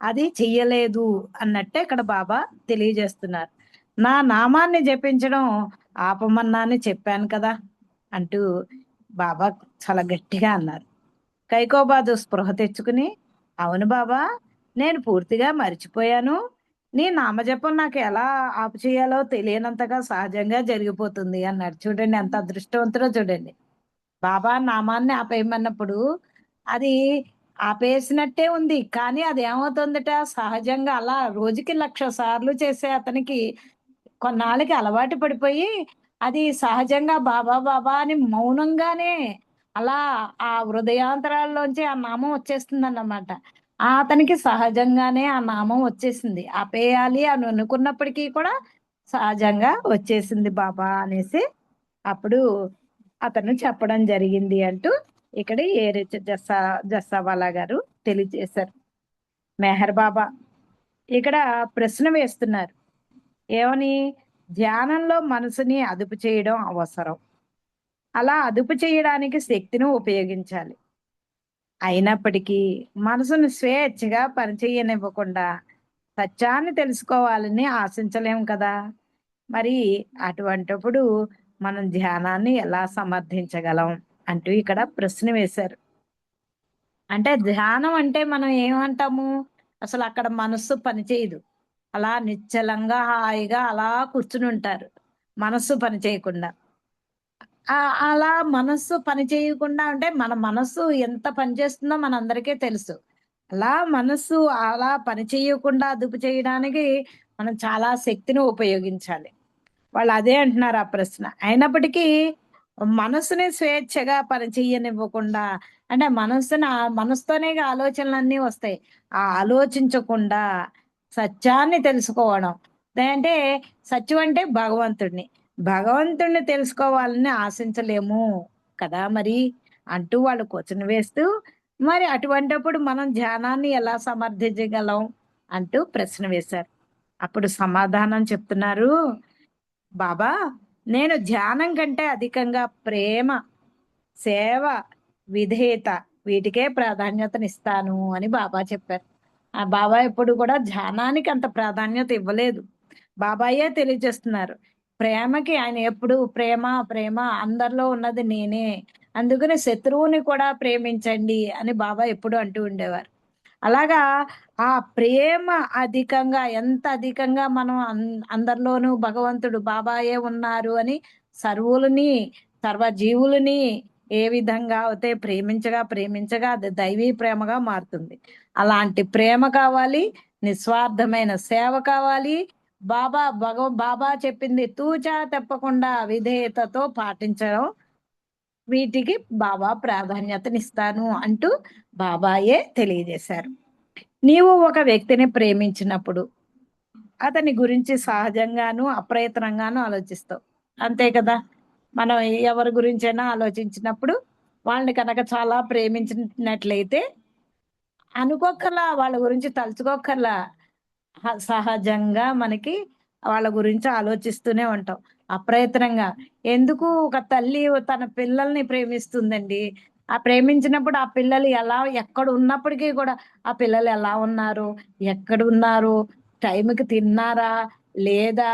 అది చెయ్యలేదు అన్నట్టే ఇక్కడ బాబా తెలియజేస్తున్నారు. నా నామాన్ని జపించడం ఆపమన్నాన్ని చెప్పాను కదా అంటూ బాబా చాలా గట్టిగా అన్నారు. కైకోబాదు స్పృహ తెచ్చుకుని, అవును బాబా, నేను పూర్తిగా మర్చిపోయాను. నీ నామజపం నాకు ఎలా ఆపు చేయాలో తెలియనంతగా సహజంగా జరిగిపోతుంది అన్నాడు. చూడండి ఎంత అదృష్టవంతుడో చూడండి. బాబా నామాన్ని ఆపేయమన్నప్పుడు అది ఆపేసినట్టే ఉంది. కానీ అది ఏమవుతుందట, సహజంగా అలా రోజుకి 1,00,000 సార్లు చేసే అతనికి కొన్నాళ్ళకి అలవాటు పడిపోయి అది సహజంగా బాబా బాబా అని మౌనంగానే అలా ఆ హృదయాంతరాల్లోంచి ఆ నామం వచ్చేస్తుందన్నమాట. అతనికి సహజంగానే ఆ నామం వచ్చేసింది. ఆపేయాలి అని అనుకున్నప్పటికీ కూడా సహజంగా వచ్చేసింది బాబా అనేసి అప్పుడు అతను చెప్పడం జరిగింది అంటూ ఇక్కడ ఏరిచ్ జస్సావాలా గారు తెలియజేశారు. మెహర్ బాబా ఇక్కడ ప్రశ్న వేస్తున్నారు. ఏమని? ధ్యానంలో మనసుని అదుపు చేయడం అవసరం. అలా అదుపు చేయడానికి శక్తిని ఉపయోగించాలి. అయినప్పటికీ మనసును స్వేచ్ఛగా పనిచేయనివ్వకుండా సత్యాన్ని తెలుసుకోవాలని ఆశించలేం కదా. మరి అటువంటప్పుడు మనం ధ్యానాన్ని ఎలా సమర్థించగలం అంటూ ఇక్కడ ప్రశ్న వేశారు. అంటే ధ్యానం అంటే మనం ఏమంటాము, అసలు అక్కడ మనస్సు పనిచేయదు. అలా నిశ్చలంగా హాయిగా అలా కూర్చుని ఉంటారు మనస్సు పని చేయకుండా. అలా మనస్సు పని చేయకుండా అంటే మన మనస్సు ఎంత పని చేస్తుందో మనందరికీ తెలుసు. అలా మనస్సు అలా పని చేయకుండా అదుపు చేయడానికి మనం చాలా శక్తిని ఉపయోగించాలి. వాళ్ళు అదే అంటున్నారు ఆ ప్రశ్న. అయినప్పటికీ మనస్సుని స్వేచ్ఛగా పని చెయ్యనివ్వకుండా, అంటే మనసుతోనే ఆలోచనలన్నీ వస్తాయి. ఆ ఆలోచించకుండా సత్యాన్ని తెలుసుకోవడం. అంటే సత్యం అంటే భగవంతుడిని తెలుసుకోవాలని ఆశించలేము కదా మరి అంటూ వాళ్ళు క్వశ్చన్ వేస్తూ, మరి అటువంటిప్పుడు మనం ధ్యానాన్ని ఎలా సమర్థించగలం అంటూ ప్రశ్న వేశారు. అప్పుడు సమాధానం చెప్తున్నారు బాబా, నేను ధ్యానం కంటే అధికంగా ప్రేమ, సేవ, విధేయత వీటికే ప్రాధాన్యతనిస్తాను అని బాబా చెప్పారు. ఆ బాబా ఎప్పుడు కూడా ధ్యానానికి అంత ప్రాధాన్యత ఇవ్వలేదు. బాబాయే తెలియజేస్తున్నారు. ప్రేమకి ఆయన ఎప్పుడు ప్రేమ ప్రేమ, అందరిలో ఉన్నది నేనే, అందుకని శత్రువుని కూడా ప్రేమించండి అని బాబా ఎప్పుడు అంటూ ఉండేవారు. అలాగా ఆ ప్రేమ అధికంగా, ఎంత అధికంగా మనం అందరిలోనూ భగవంతుడు బాబాయే ఉన్నారు అని సర్వులని సర్వజీవులని ఏ విధంగా అయితే ప్రేమించగా అది దైవీ ప్రేమగా మారుతుంది. అలాంటి ప్రేమ కావాలి, నిస్వార్థమైన సేవ కావాలి, బాబా చెప్పింది తూచా తప్పకుండా విధేయతతో పాటించడం, వీటికి బాబా ప్రాధాన్యతనిస్తాను అంటూ బాబాయే తెలియజేశారు. నీవు ఒక వ్యక్తిని ప్రేమించినప్పుడు అతని గురించి సహజంగాను అప్రయత్నంగాను ఆలోచిస్తావు, అంతే కదా. మనం ఎవరి గురించైనా ఆలోచించినప్పుడు వాళ్ళని కనుక చాలా ప్రేమించినట్లయితే అనుకోకర్లా వాళ్ళ గురించి తలుచుకోకర్లా సహజంగా మనకి వాళ్ళ గురించి ఆలోచిస్తూనే ఉంటాం అప్రయత్నంగా. ఎందుకు ఒక తల్లి తన పిల్లల్ని ప్రేమిస్తుందండి. ఆ ప్రేమించినప్పుడు ఆ పిల్లలు ఎక్కడ ఉన్నప్పటికీ కూడా ఆ పిల్లలు ఎలా ఉన్నారు, ఎక్కడ ఉన్నారు, టైంకి తిన్నారా లేదా,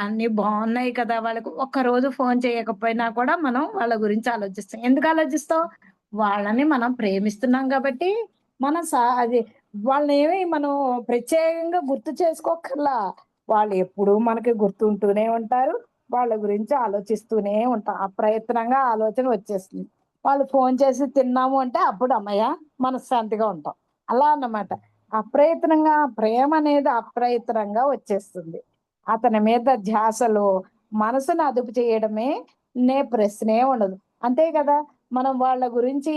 అన్ని బాగున్నాయి కదా, వాళ్ళకి ఒక్కరోజు ఫోన్ చేయకపోయినా కూడా మనం వాళ్ళ గురించి ఆలోచిస్తాం. ఎందుకు ఆలోచిస్తాం? వాళ్ళని మనం ప్రేమిస్తున్నాం కాబట్టి. మనం అది వాళ్ళని మనం ప్రత్యేకంగా గుర్తు చేసుకోకర్లా, వాళ్ళు ఎప్పుడూ మనకి గుర్తుంటూనే ఉంటారు. వాళ్ళ గురించి ఆలోచిస్తూనే ఉంటాం, అప్రయత్నంగా ఆలోచన వచ్చేస్తుంది. వాళ్ళు ఫోన్ చేసి తిన్నాము అంటే అప్పుడు అమ్మయ్య మనశ్శాంతిగా ఉంటాం. అలా అన్నమాట. అప్రయత్నంగా ప్రేమ అనేది అప్రయత్నంగా వచ్చేస్తుంది. అతని మీద ధ్యాసలో మనసును అదుపు చేయడమే ప్రశ్నే ఉండదు, అంతే కదా. మనం వాళ్ళ గురించి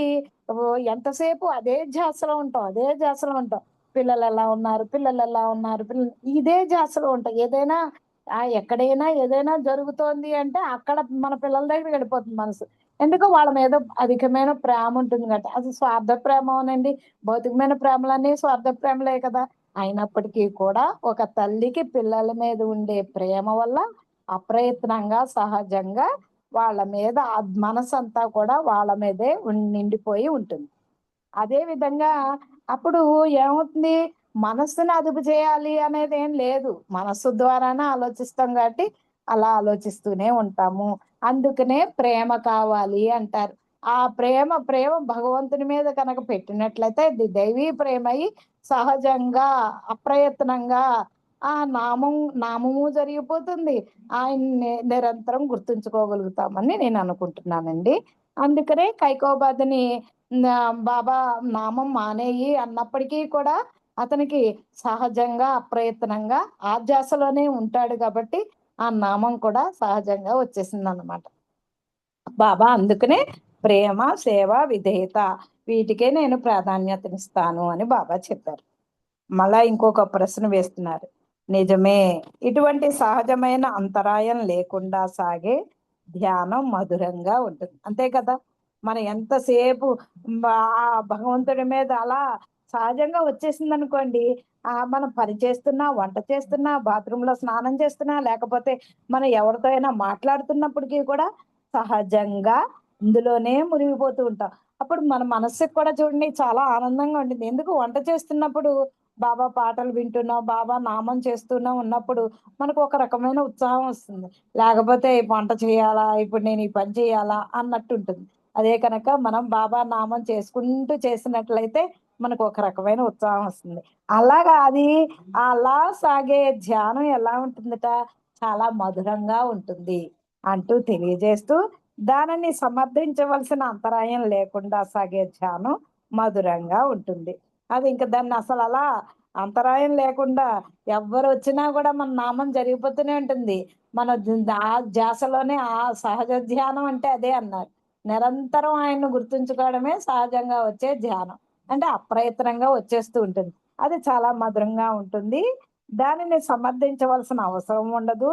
ఎంతసేపు అదే ధ్యాసలో ఉంటాం. పిల్లలు ఎలా ఉన్నారు, ఇదే ధ్యాసలో ఉంటాం. ఏదైనా ఎక్కడైనా ఏదైనా జరుగుతోంది అంటే అక్కడ మన పిల్లల దగ్గరికి వెళ్ళిపోతుంది మనసు. ఎందుకు? వాళ్ళ మీద అధికమైన ప్రేమ ఉంటుంది కాబట్టి. అది స్వార్థ ప్రేమ అవునండి, భౌతికమైన ప్రేమలన్నీ స్వార్థ ప్రేమలే కదా. అయినప్పటికీ కూడా ఒక తల్లికి పిల్లల మీద ఉండే ప్రేమ వల్ల అప్రయత్నంగా సహజంగా వాళ్ళ మీద మనసంతా కూడా వాళ్ళ మీదే నిండిపోయి ఉంటుంది. అదే విధంగా అప్పుడు ఏమవుతుంది? మనస్సుని అదుపు చేయాలి అనేది ఏం లేదు, మనస్సు ద్వారానే ఆలోచిస్తాం కాబట్టి అలా ఆలోచిస్తూనే ఉంటాము. అందుకనే ప్రేమ కావాలి అంటారు. ఆ ప్రేమ భగవంతుని మీద కనుక పెట్టినట్లయితే అది దైవీ ప్రేమ అయి సహజంగా అప్రయత్నంగా ఆ నామము జరిగిపోతుంది. ఆయన్ని నిరంతరం గుర్తుంచుకోగలుగుతామని నేను అనుకుంటున్నానండి. అందుకనే కైకోబాదిని బాబా నామం మానేయి అన్నప్పటికీ కూడా అతనికి సహజంగా అప్రయత్నంగా ఆ ధ్యాసలోనే ఉంటాడు కాబట్టి ఆ నామం కూడా సహజంగా వచ్చేసింది అన్నమాట. బాబా అందుకనే ప్రేమ, సేవ, విధేయత వీటికే నేను ప్రాధాన్యతనిస్తాను అని బాబా చెప్పారు. మళ్ళా ఇంకొక ప్రశ్న వేస్తున్నారు. నిజమే, ఇటువంటి సహజమైన అంతరాయం లేకుండా సాగే ధ్యానం మధురంగా ఉంటుంది, అంతే కదా. మనం ఎంతసేపు ఆ భగవంతుడి మీద అలా సహజంగా వచ్చేసింది అనుకోండి, మనం పని చేస్తున్నా, వంట చేస్తున్నా, బాత్రూంలో స్నానం చేస్తున్నా, లేకపోతే మనం ఎవరితో అయినా మాట్లాడుతున్నప్పటికీ కూడా సహజంగా ఇందులోనే మునిగిపోతూ ఉంటాం. అప్పుడు మన మనస్సుకు కూడా చూడండి చాలా ఆనందంగా ఉంటుంది. ఎందుకు? వంట చేస్తున్నప్పుడు బాబా పాటలు వింటున్నాం, బాబా నామం చేస్తున్నా ఉన్నప్పుడు మనకు ఒక రకమైన ఉత్సాహం వస్తుంది. లేకపోతే వంట చేయాలా, ఇప్పుడు నేను ఈ పని చేయాలా అన్నట్టు ఉంటుంది. అదే కనుక మనం బాబా నామం చేసుకుంటూ చేసినట్లయితే మనకు ఒక రకమైన ఉత్సాహం వస్తుంది. అలాగా అది అలా సాగే ధ్యానం ఎలా ఉంటుందట? చాలా మధురంగా ఉంటుంది అంటూ తెలియజేస్తూ దానిని సమర్థించవలసిన అంతరాయం లేకుండా సాగే ధ్యానం మధురంగా ఉంటుంది. అది ఇంకా దాన్ని అసలు అలా అంతరాయం లేకుండా ఎవ్వరు వచ్చినా కూడా మన నామం జరిగిపోతూనే ఉంటుంది. మన ఆ ధ్యాసలోనే ఆ సహజ ధ్యానం అంటే అదే అన్నారు. నిరంతరం ఆయన్ను గుర్తుంచుకోవడమే సహజంగా వచ్చే ధ్యానం. అంటే అప్రయత్నంగా వచ్చేస్తూ ఉంటుంది. అది చాలా మధురంగా ఉంటుంది. దానిని సమర్థించవలసిన అవసరం ఉండదు.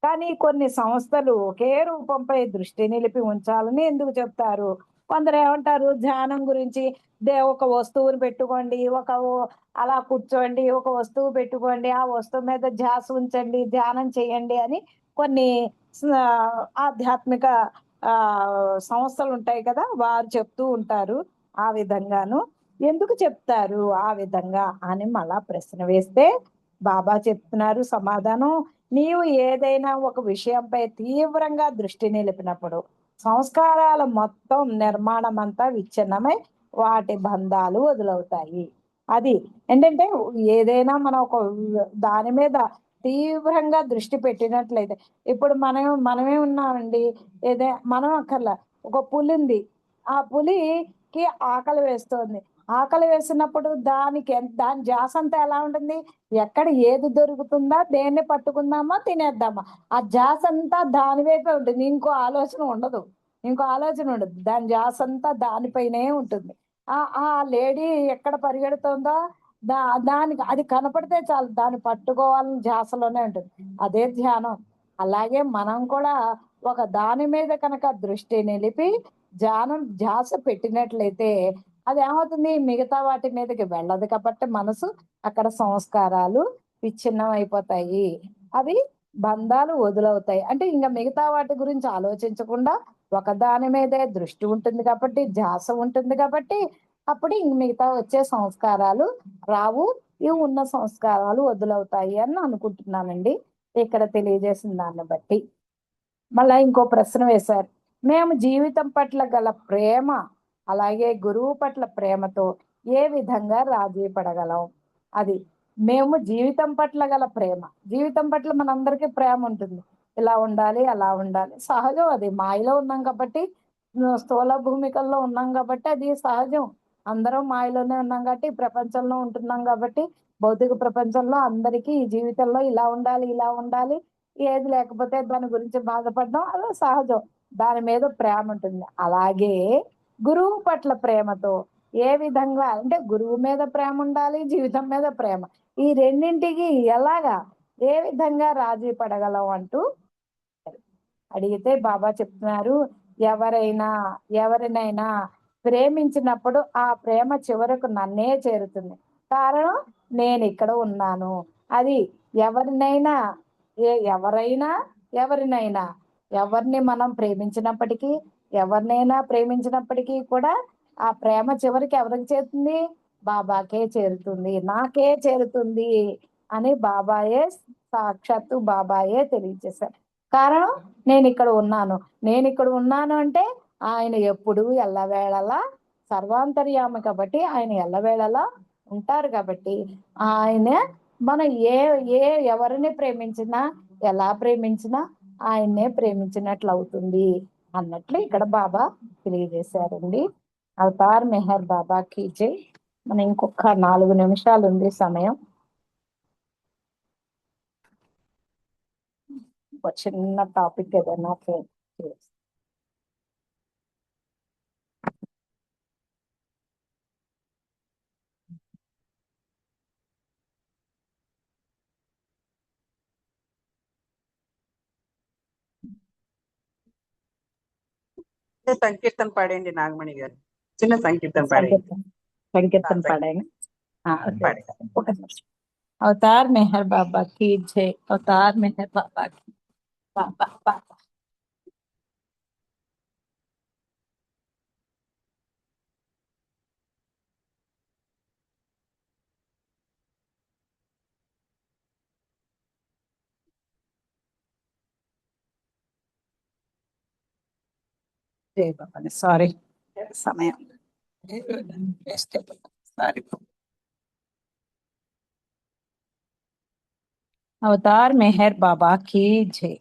కానీ కొన్ని సంస్థలు ఒకే రూపంపై దృష్టి నిలిపి ఉంచాలని ఎందుకు చెప్తారు? కొందరు ఏమంటారు, ధ్యానం గురించి ఒక వస్తువుని పెట్టుకోండి, అలా కూర్చోండి, ఒక వస్తువు పెట్టుకోండి, ఆ వస్తువు మీద ధ్యాస ఉంచండి, ధ్యానం చేయండి అని కొన్ని ఆధ్యాత్మిక సంస్థలు ఉంటాయి కదా, వారు చెప్తూ ఉంటారు. ఆ విధంగాను ఎందుకు చెప్తారు ఆ విధంగా అని మళ్ళా ప్రశ్న వేస్తే బాబా చెప్తున్నారు సమాధానం. నీవు ఏదైనా ఒక విషయంపై తీవ్రంగా దృష్టి నిలిపినప్పుడు సంస్కారాల మొత్తం నిర్మాణం అంతా విచ్ఛిన్నమై వాటి బంధాలు వదులవుతాయి. అది ఏంటంటే ఏదైనా మనం ఒక దాని మీద తీవ్రంగా దృష్టి పెట్టినట్లయితే, ఇప్పుడు మనమే ఉన్నామండి, మనం అక్కర్లా, ఒక పులి ఉంది, ఆ పులికి ఆకలి వేస్తోంది, ఆకలి వేసినప్పుడు దాని ధ్యాస అంతా ఎలా ఉంటుంది? ఎక్కడ ఏది దొరుకుతుందా, దేన్ని పట్టుకుందామా, తినేద్దామా, ఆ ధ్యాస అంతా దాని వైపే ఉంటుంది. ఇంకో ఆలోచన ఉండదు. దాని ధ్యాస అంతా దానిపైనే ఉంటుంది. ఆ లేడీ ఎక్కడ పరిగెడుతుందో దానికి అది కనపడితే చాలు, దాన్ని పట్టుకోవాలని ధ్యాసలోనే ఉంటుంది. అదే ధ్యానం. అలాగే మనం కూడా ఒక దాని మీద కనుక దృష్టి నిలిపి ధ్యాస పెట్టినట్లయితే అది ఏమవుతుంది? మిగతా వాటి మీదకి వెళ్ళదు కాబట్టి మనసు అక్కడ సంస్కారాలు విచ్ఛిన్నం అయిపోతాయి, అవి బంధాలు వదులవుతాయి. అంటే ఇంకా మిగతా వాటి గురించి ఆలోచించకుండా ఒక దాని మీదే దృష్టి ఉంటుంది కాబట్టి, ధ్యాస ఉంటుంది కాబట్టి, అప్పుడు ఇంక మిగతా వచ్చే సంస్కారాలు రావు, ఇవి ఉన్న సంస్కారాలు వదులవుతాయి అని అనుకుంటున్నానండి ఇక్కడ తెలియజేసిన దాన్ని బట్టి. మళ్ళా ఇంకో ప్రశ్న వేశారు, మేము జీవితం పట్ల గల ప్రేమ అలాగే గురువు పట్ల ప్రేమతో ఏ విధంగా రాజీ పడగలం? అది మేము జీవితం పట్ల గల ప్రేమ, జీవితం పట్ల మనందరికీ ప్రేమ ఉంటుంది. ఇలా ఉండాలి, అలా ఉండాలి, సహజం. అది మాయలో ఉన్నాం కాబట్టి, స్థూల భూమికల్లో ఉన్నాం కాబట్టి అది సహజం. అందరం మాయలోనే ఉన్నాం కాబట్టి, ప్రపంచంలో ఉంటున్నాం కాబట్టి, భౌతిక ప్రపంచంలో అందరికీ ఈ జీవితంలో ఇలా ఉండాలి, ఇలా ఉండాలి, ఏది లేకపోతే దాని గురించి బాధపడడం అది సహజం. దాని మీద ప్రేమ ఉంటుంది. అలాగే గురువు పట్ల ప్రేమతో ఏ విధంగా అంటే గురువు మీద ప్రేమ ఉండాలి, జీవితం మీద ప్రేమ, ఈ రెండింటికి ఎలాగా ఏ విధంగా రాజీ పడగలం అంటూ అడిగితే బాబా చెప్తున్నారు, ఎవరినైనా ప్రేమించినప్పుడు ఆ ప్రేమ చివరకు నన్నే చేరుతుంది. కారణం నేను ఇక్కడ ఉన్నాను. అది ఎవరినైనా ఎవరిని మనం ప్రేమించినప్పటికీ కూడా ఆ ప్రేమ చివరికి ఎవరికి చేరుతుంది? బాబాకే చేరుతుంది, నాకే చేరుతుంది అని సాక్షాత్తు బాబాయే తెలియజేశారు. కారణం నేను ఇక్కడ ఉన్నాను అంటే ఆయన ఎప్పుడు ఎల్లవేళలా సర్వాంతర్యామి కాబట్టి, ఆయన ఎల్లవేళలా ఉంటారు కాబట్టి, ఆయన మనం ఎవరిని ప్రేమించినా ఎలా ప్రేమించినా ఆయన్నే ప్రేమించినట్లు అవుతుంది అన్నట్లు ఇక్కడ బాబా తెలియజేశారండి. అవతార్ మెహర్ బాబాకి జై. మనం ఇంకొక 4 నిమిషాలు ఉంది సమయం. ఒక చిన్న టాపిక్ ఏదైనా సంకీర్తన పాడండి నాగమణి గారు, చిన్న సంకీర్తన పాడండి. ఒక నిమిషం. అవతార్ మెహర్ బాబా की जय, అవతార్ మెహర్ బాబా की బాబా. జై బాబా. సారీ, సమయం సారీ. అవతార్ మెహర్ బాబా की जय.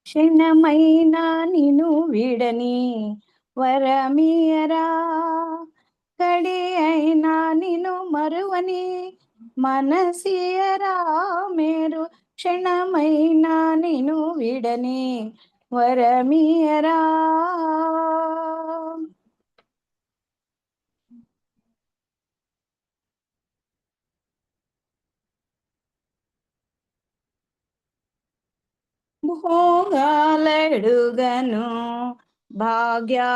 క్షణమైనా నిను విడని వరమియరా, కడి అయినా నిను మరువని మనసియరా, మేరు క్షణమైనా నిను విడని వరమియరా. భోగాలడుగను భాగ్యాలడుగను,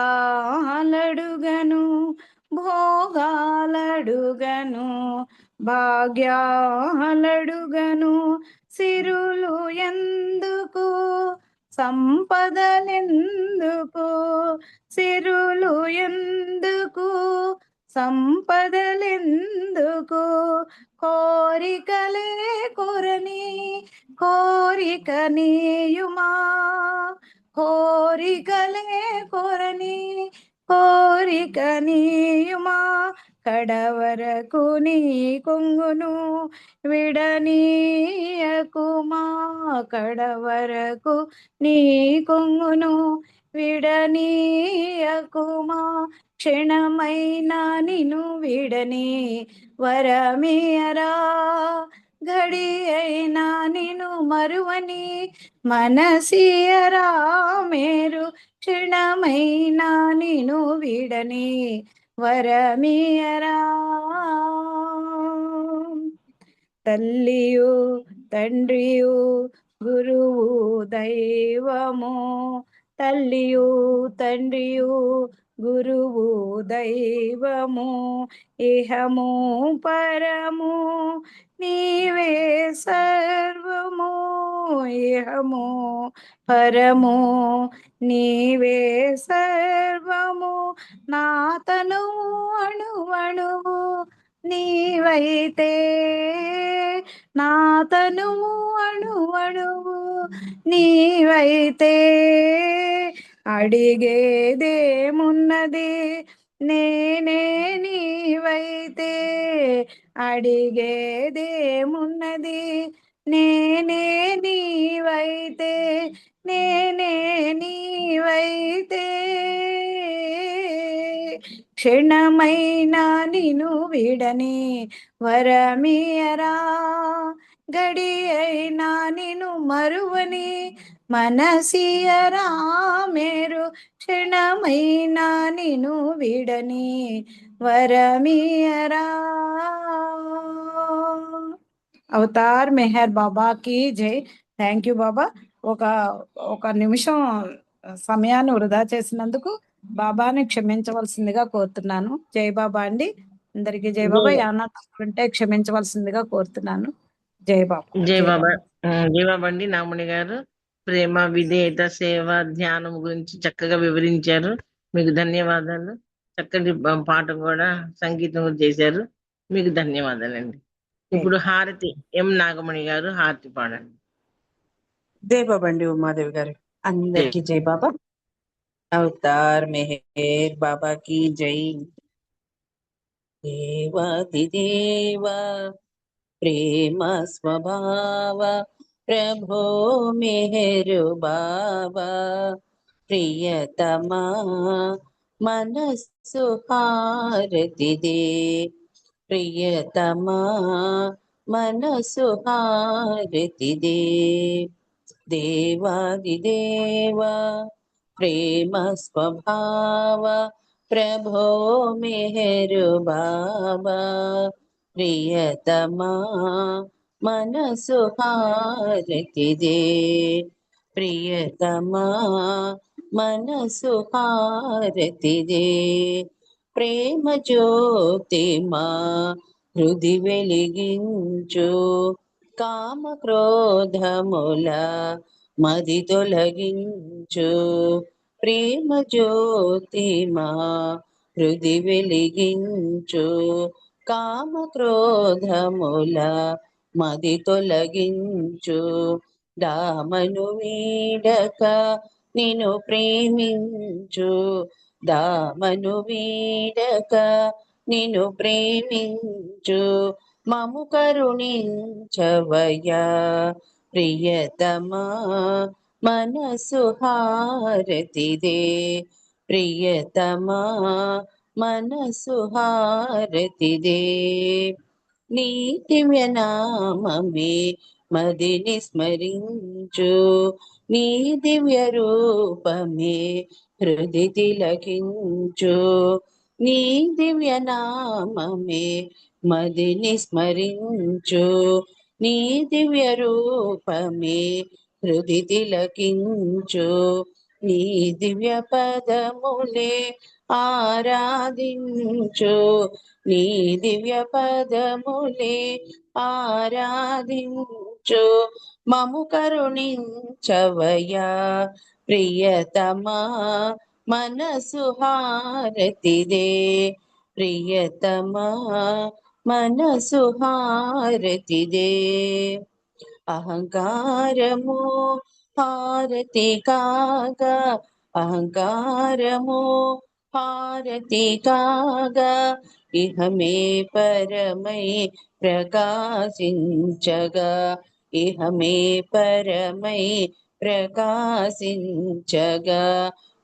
భోగాలడుగను భాగ్యాలడుగను, సిరులు ఎందుకు సంపదలెందుకు, సిరులు ఎందుకు సంపదలెందుకు, కోరికలే కొరని కోరిక నీయుమా, కోరికలే కొరని కోరిక నీయుమా, కడవరకు నీ కొంగును విడనీయకుమా, కడవరకు నీ కొంగును విడనీయకుమా, క్షణమైనా నిను వీడని వరమేయరా ఘడి అయినా నిను మరువని మనసియరా మేరు క్షణమైనా నిను వీడని వరమేయరా తల్లియు తండ్రియు గురువు దైవము తల్లియు తండ్రియు గురువు దైవము ఇహము పరము నీవే సర్వము ఇహము పరము నీవే సర్వము నా తనువు అణువణువు నీవైతే నా తనువు అణువణువు నీవైతే అడిగేదేమున్నది నేనే నీవైతే అడిగేదేమున్నది నేనే నీవైతే నేనే నీవైతే క్షణమైనా నిను వీడని వరమీయరా గడి అయినా నిను మరువని మనసియరా మేరు క్షణమైనా నిను వీడని వరమీయరా అవతార్ మెహర్ బాబా కి జై. థ్యాంక్ యూ బాబా. ఒక నిమిషం సమయాన్ని వృధా చేసినందుకు బాబాని క్షమించవలసిందిగా కోరుతున్నాను. జై బాబా అండి. అందరికీ జై బాబా. ఏమన్నా తప్పుంటే క్షమించవలసిందిగా కోరుతున్నాను. జై బాబా. జై బాబా. జై బాబా అండి. నాగమణి గారు ప్రేమ విధేయత సేవ ధ్యానం గురించి చక్కగా వివరించారు. మీకు ధన్యవాదాలు. చక్కటి పాట కూడా సంగీతం కూడా చేశారు. మీకు ధన్యవాదాలండి. ఇప్పుడు హారతి ఎం నాగమణి గారు హారతి పాడండి. జై బాబా అండి ఉమాదేవి గారు. అందరికీ జై బాబా. అవతార్ మెహర్ బాబా की जय. देवादिदेव प्रेम स्वभाव प्रभो मेहरु बाबा प्रियतमा मनस्सु हारति दे प्रियतमा मनस्सु हारति दे. देवादिदेव प्रेम स्वभाव प्रभो मेहरु बाबा प्रियतमा मनस्सु हारति दे प्रियतमा मनस्सु हारति दे. ప్రేమ జ్యోతి మా హృది వెలిగించు కామ క్రోధముల మది తొలగించు. ప్రేమ జ్యోతి మా హృది వెలిగించు కామ క్రోధముల మది తొలగించు. దామను వీడక నిన్ను ప్రేమించు దామను వీడక నిన్ను ప్రేమించు మము కరుణించవయ్యా ప్రియతమా మనసు హారతి దే ప్రియతమా మనసు హారతి దే. నీ దివ్య నామమే మదిని స్మరించు నీ దివ్య రూపమే హృది తిలకించు. నీ దివ్య నామమే మదిని స్మరించు నీ దివ్య రూపమే హృది తిలకించు. నీ దివ్య పదములే ఆరాధించు నీ దివ్య పదములే ఆరాధించు మము కరుణించవయ్యా ప్రియతమా మనసు హారతి దే ప్రియతమా మనసు హారతి దే. అహంకారము హారతి కాగా అహంకారము హారతి కాగా ఇహమే పరమై ప్రకాశించగా ఇహమే పరమై ప్రకాశించగా.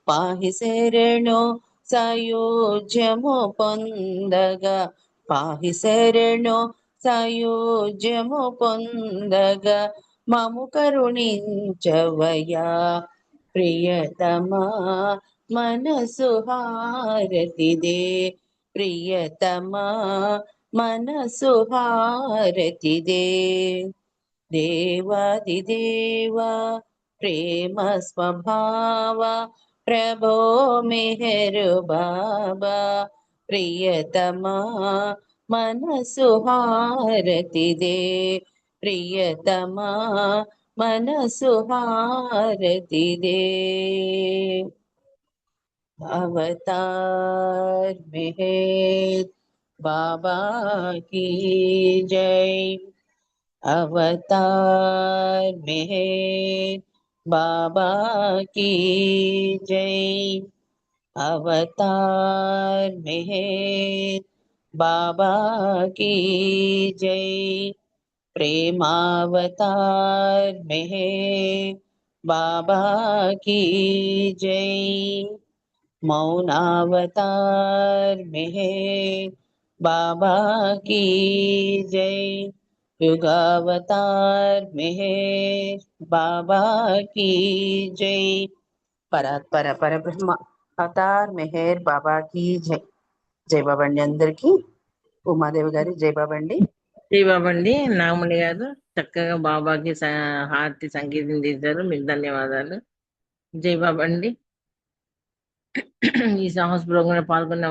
పాహి శరణు సాయోజ్యము పొందగా పాహి శరణు సాయోజ్యము పొందగా మము కరుణించవయా ప్రియతమా మనసు హారతిదే ప్రియతమా మనసు హారతిదే దేవాదిదేవా ప్రేమ స్వభావ ప్రభో మెహరు బాబా ప్రియతమా మనసు హారతిదే ప్రియతమా మనసు హారతిదే अवतार मेहर बाबा की जय अवतार मेहर बाबा की जय अवतार मेहर बाबा की जय प्रेमावतार मेहर बाबा की जय मौनावतार मेहर बाबा की जय युगावतार मेहर बाबा की जय పరాత్పర పరబ్రహ్మ అవతార్ మెహర్ బాబా की జై జై బాబా అండి అందరికీ ఉమాదేవి గారి జై బాబా అండి జై బాబా అండి. నాగమణి గారు చక్కగా బాబాకి హారతి సంగీతం చేశారు. మీకు ధన్యవాదాలు. జై బాబా అండి. ఈ సాహస్ ప్రోగ్రాం పాల్గొన్న